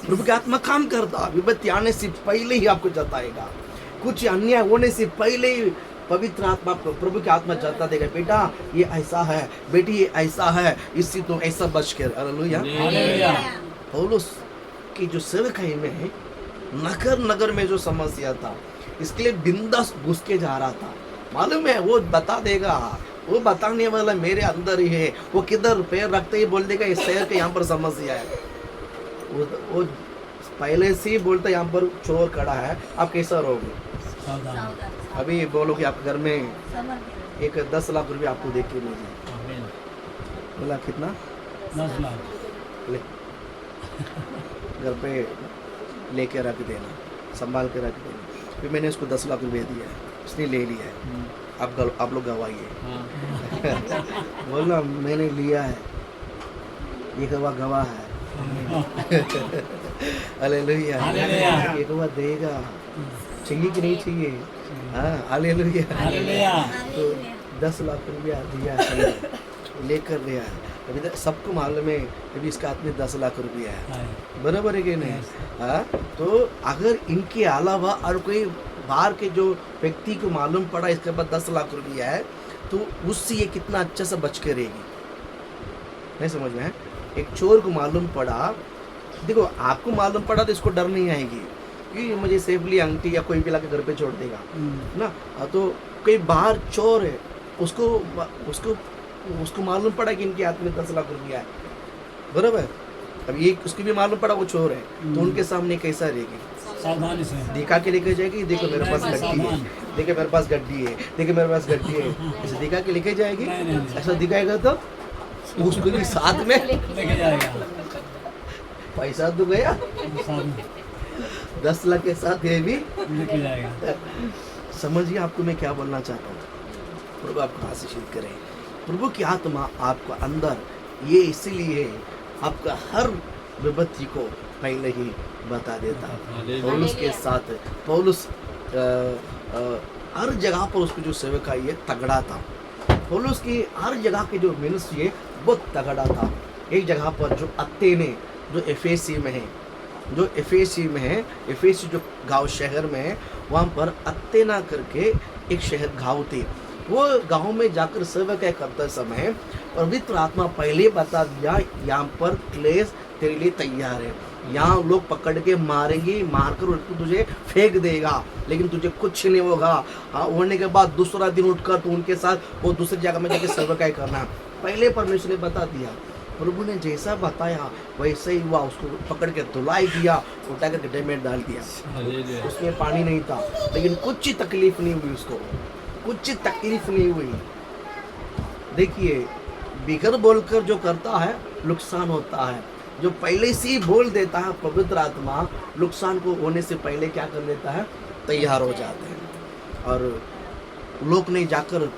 प्रभु की आत्मा काम करता है। विपत्ति आने से पहले ही आपको जताएगा। कुछ अन्याय होने से पहले ही पवित्र आत्मा आपको, प्रभु की आत्मा जता देगा। बेटा ये ऐसा है, बेटी ये ऐसा है, इससे तुम ऐसा बच कर। हालेलुया। हालेलुया। पौलुस की जो सेवकाई में नगर में जो समस्या था, इसके लिए बिंदास घुस के जा रहा था। मालूम है वो बता देगा, वो बताने वाला मेरे अंदर ही है। वो किधर पैर रखते ही बोल देगा इस शहर के यहाँ पर समस्या है। वो पहले से ही बोलता यहाँ पर चोर खड़ा है, आप कैसा रहोगे? अभी बोलो कि आप घर में एक 10 लाख रुपये आपको देख के मिल बोला कितना? 10 लाख। ले घर पे लेके रख देना, संभाल के रख देना। फिर मैंने उसको 10 लाख रुपये दिया है, उसने ले लिया है। आप लोग गवाइए। बोलना मैंने लिया है, ये गवाह है। हालेलुया। हालेलुया। ये गवाह देगा, चाहिए कि नहीं चाहिए? हाँ, हालेलुया। तो 10 लाख रुपया दिया है, लेकर गया है। अभी तक सबको मालूम है अभी इसका हाथ में 10 लाख रुपया है, बराबर है कि नहीं? हाँ, तो अगर इनके अलावा और कोई बाहर के जो व्यक्ति को मालूम पड़ा इसके पास 10 लाख रुपया है, तो उससे ये कितना अच्छा से बच के रहेगी। नहीं समझ में है? एक चोर को मालूम पड़ा, देखो आपको मालूम पड़ा तो इसको डर नहीं आएगी कि मुझे सेफली अंगूठी या कोई भी लाके घर पे छोड़ देगा ना। तो कोई बाहर चोर है, उसको मालूम पड़ा कि इनके हाथ में 10 लाख रुपया है, बराबर? अब ये उसको भी मालूम पड़ा वो चोर है, तो उनके सामने कैसा रहेगी? सावधानी से दिखा के लेके जाएगी, देखो मेरे पास गड्डी है, देखो मेरे पास गड्डी है, देखो मेरे पास गड्डी है, ऐसे दिखा के लेके जाएगी। ऐसा दिखाएगा तो उसको भी साथ में लेके जाएगा। पैसा तो गया, 10 लाख के साथ ये भी लेके जाएगा। समझिए आपको मैं क्या बोलना चाहता हूँ। प्रभु आपको आशीषित करे। प्रभु की आत्मा आपको अंदर ये इसीलिए आपका हर विपत्ति को पहले ही बता देता है। पौलुस के साथ पौलुस हर जगह पर उसको जो सेवकाई है तगड़ा था। पौलुस की हर जगह की जो मिनिस्ट्री है बहुत तगड़ा था। एक जगह पर जो अथेने जो एफेसी में है, एफेसी जो गांव शहर में है, वहाँ पर अथेना करके एक शहर गांव थे। वो गांव में जाकर सेवकाई करते समय पवित्र आत्मा पहले बता दिया यहाँ पर क्लेश तेरे लिए तैयार है। यहाँ लोग पकड़ के मारेंगे, मारकर उसको तुझे फेंक देगा, लेकिन तुझे कुछ नहीं होगा। होने के बाद दूसरा दिन उठकर तो उनके साथ वो दूसरी जगह में जाके सेवकाई करना। पहले परमेश्वर ने बता दिया। प्रभु ने जैसा बताया वैसे ही हुआ। उसको पकड़ के धुलाई दिया, उठा कर गड्ढे में डाल दिया। उसमें पानी नहीं था, लेकिन कुछ तकलीफ नहीं हुई उसको, कुछ तकलीफ नहीं हुई। देखिए, बिगर बोलकर जो करता है नुकसान होता है। जो पहले से ही बोल देता है पवित्र आत्मा, नुकसान को होने से पहले क्या कर लेता है? तैयार हो जाते हैं। और लोग ने जाकर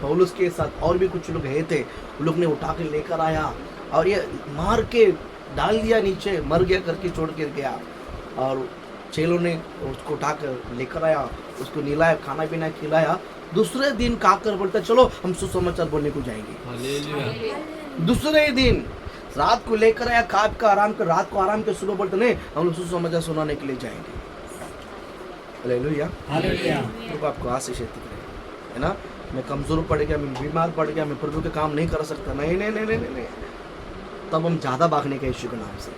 पौलुस के साथ और भी कुछ लोग गए थे, लोग ने उठा के लेकर आया और ये मार के डाल दिया नीचे, मर गया करके छोड़ के गया। और चेलों ने उसको उठा कर लेकर आया, उसको नहलाया, खाना पीना खिलाया। दूसरे दिन काकर बोलता चलो हम सुसमाचार बोलने को जाएंगे। दूसरे दिन रात को लेकर आया, खाद का आराम कर, रात को आराम कर, सुबह बोलते नहीं हम लोग सुसमाचार सुनाने के लिए जाएंगे। हालेलुया। प्रभु आपको आशीष है ना। मैं कमजोर पड़ गया, मैं बीमार पड़ गया, मैं प्रभु के काम नहीं कर सकता, नहीं नहीं नहीं नहीं नहीं, तब हम ज़्यादा भागने का यीशु के नाम से।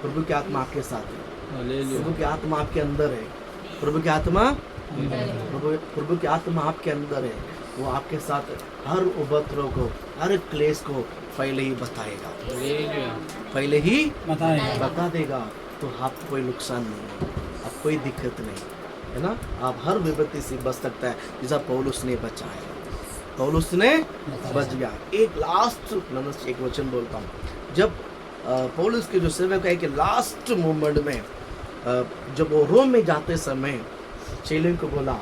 प्रभु की आत्मा आपके साथ है, हालेलुया। प्रभु की आत्मा आपके अंदर है, प्रभु की आत्मा प्रभु की आत्मा आपके अंदर है। वो आपके साथ हर उपद्रव को, हर क्लेश को पहले ही बताएगा, हालेलुया। पहले ही बताएगा। बता देगा। तो आपको कोई नुकसान नहीं है, आप कोई दिक्कत नहीं है ना। आप हर विपत्ति से बच सकता है, जैसा पौलुस ने बचाया, पौलुस ने बच गया। एक लास्ट एक वचन बोलता हूँ। जब पौलुस के जो सेवक है कि लास्ट मोमेंट में जब वो रोम में जाते समय चेलों को बोला,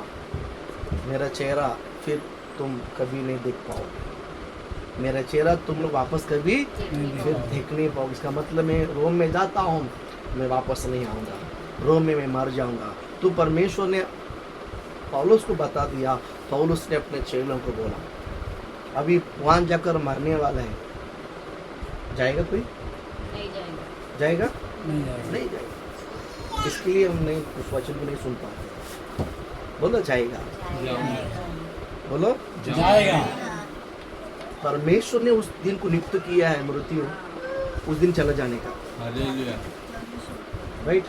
मेरा चेहरा फिर तुम कभी नहीं देख पाओगे, मेरा चेहरा तुम लोग वापस कभी फिर देख नहीं पाओगे। इसका मतलब मैं रोम में जाता हूँ, मैं वापस नहीं आऊँगा, रोम में मैं मर जाऊँगा। तो परमेश्वर ने पौलुस को बता दिया। पौलुस ने अपने चेलों को बोला, अभी वहाँ जाकर मरने वाला है, जाएगा कोई? नहीं जाएगा। जाएगा? नहीं जाएगा। नहीं जाएगा। इसके लिए हम नहीं उस वचन को नहीं सुन पाते। बोलो जाएगा, बोलो जाएगा। परमेश्वर ने उस दिन को नियुक्त किया है, मृत्यु उस दिन चला जाने का। हालेलुया। राइट।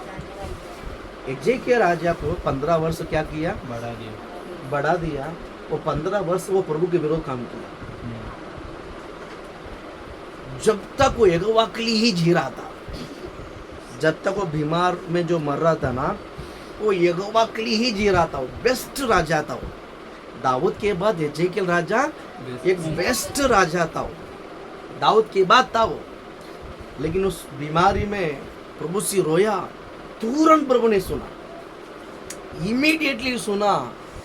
एजेकिया राजा को 15 वर्ष क्या किया? बढ़ा दिया। बढ़ा दिया। वो 15 वर्ष वो प्रभु के विरोध काम किया। जब तक वो यहोवा के लिए ही जी रहा था, जब तक वो बीमार में जो मर रहा था ना, वो यहोवा के लिए ही जी रहा था। वो बेस्ट राजा था। वो दाऊद के बाद एजेकियल राजा एक बेस्ट राजा था। वो दाऊद के बाद था वो। लेकिन उस बीमारी में प्रभु से रोया, तुरंत प्रभु ने सुना, इमीडिएटली सुना।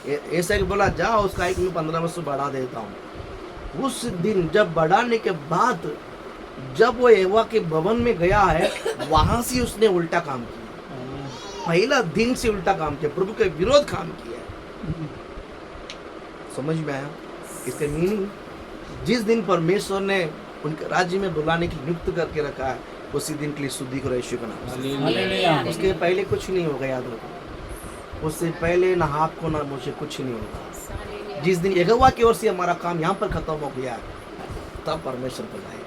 ऐसा कि बोला, जाओ उसका एक में 15 वर्ष बढ़ा देता हूँ। उस दिन जब बढ़ाने के बाद जब वो यहोवा के भवन में गया है, वहां से उसने उल्टा काम किया। पहला दिन से उल्टा काम किया, प्रभु के विरोध काम किया। समझ में आया इसका मीनिंग? जिस दिन परमेश्वर ने उनके राज्य में बुलाने की नियुक्त करके रखा है, उसी दिन के लिए शुद्धि करो यीशु का नाम से। हालेलुया। उसके पहले कुछ नहीं होगा, याद रखो। उससे पहले ना आपको ना मुझे कुछ नहीं होगा। जिस दिन यहोवा की ओर से हमारा काम यहाँ पर खत्म हो गया, तब परमेश्वर बुलाएगा।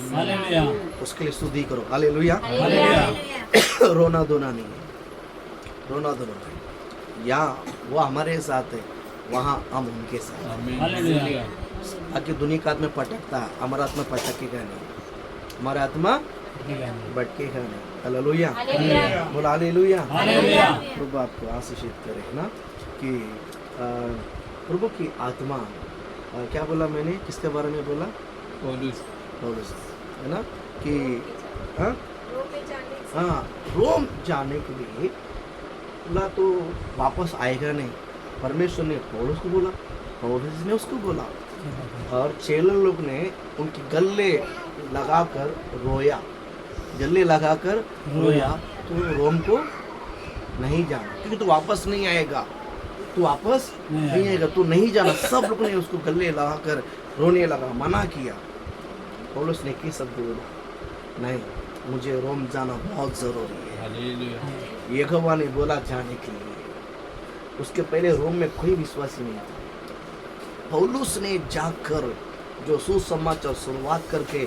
हालेलुया। उसके लिए स्तुति करो। हालेलुया। हालेलुया। रोना धोना नहीं है, रोना धोना नहीं। या वो हमारे साथ है, वहाँ हम उनके साथ हैं। हालेलुया। बाकी दुनिया का आत्मा पटकता है, हमारा आत्मा पटकेगा नहीं, हमारा आत्मा भटकेगा नहीं। हालेलुया। बोला हालेलुया। हालेलुया। प्रभु आपको आशीषित करे ना कि प्रभु की आत्मा क्या बोला मैंने, किसके बारे में बोला? पौलुस। पौलुस, है ना कि हाँ रोम जाने के लिए बोला, तो वापस आएगा नहीं। परमेश्वर ने पौलुस को बोला, पौलुस ने उसको बोला, और चेलन लोग ने उनकी गले लगाकर रोया, गले लगाकर रोया, तो रोम को नहीं जाना, क्योंकि तू वापस नहीं आएगा, तू वापस नहीं आएगा, तू नहीं जाना। सब लोग ने उसको गले लगाकर रोने लगा, मना किया। पौलुस ने की शब्द बोला, नहीं, मुझे रोम जाना बहुत जरूरी है। हालेलुया। यहोवा ने बोला जाने के लिए। उसके पहले रोम में कोई विश्वासी नहीं था। पौलुस ने जाकर जो सुसमाचार शुरुआत करके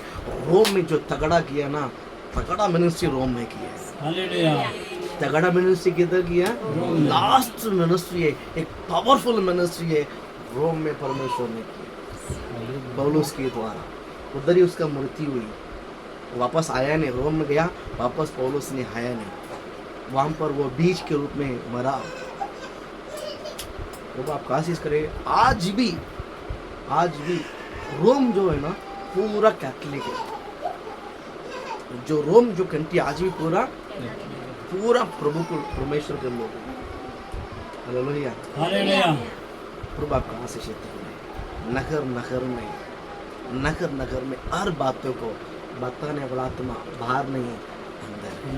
रोम में जो तगड़ा किया ना, तगड़ा मिनिस्ट्री रोम में किया है। हालेलुया। तगड़ा मिनिस्ट्री किधर किया? लास्ट मिनिस्ट्री है, एक पावरफुल मिनिस्ट्री है, रोम में परमेश्वर ने किया पौलुस के द्वारा। उधर ही उसका मृत्यु हुई, वापस आया नहीं, रोम में गया, वापस पौलुस ने आया नहीं, वहां पर वो बीज के रूप में मरा। तो आप आशीष करें। आज भी रोम जो है ना, पूरा कैथलिक है। जो रोम जो कंट्री आज भी पूरा प्रभु को, परमेश्वर के लोग हैं। हालेलुया। हालेलुया। प्रभु आपका आशीषित करें। नगर में हर बातों को बताने वाला आत्मा बाहर नहीं है, अंदर है।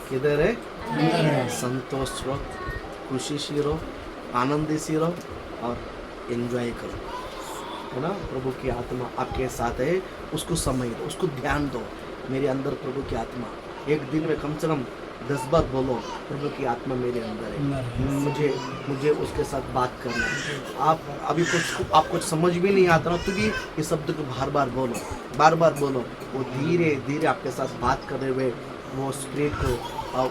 किधर है? अंदर है। संतोष रहो, खुशी से रहो, आनंदी से रहो और एंजॉय करो, है ना। प्रभु की आत्मा आपके साथ है, उसको समय दो, उसको ध्यान दो। मेरे अंदर प्रभु की आत्मा, एक दिन में कम से कम 10 बार बोलो प्रभु की आत्मा मेरे अंदर है, मुझे उसके साथ बात करना है। आप अभी आप कुछ समझ भी नहीं आता ना तो भी ये शब्द को बार बार बोलो, वो धीरे धीरे आपके साथ बात करने हुए वो स्पिरिट को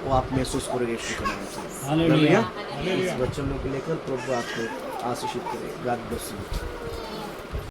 वो आप महसूस करोगे यीशु के नाम से। हालेलुया। इस वचनों को लेकर प्रभु आपको आशीषित करे। God bless you.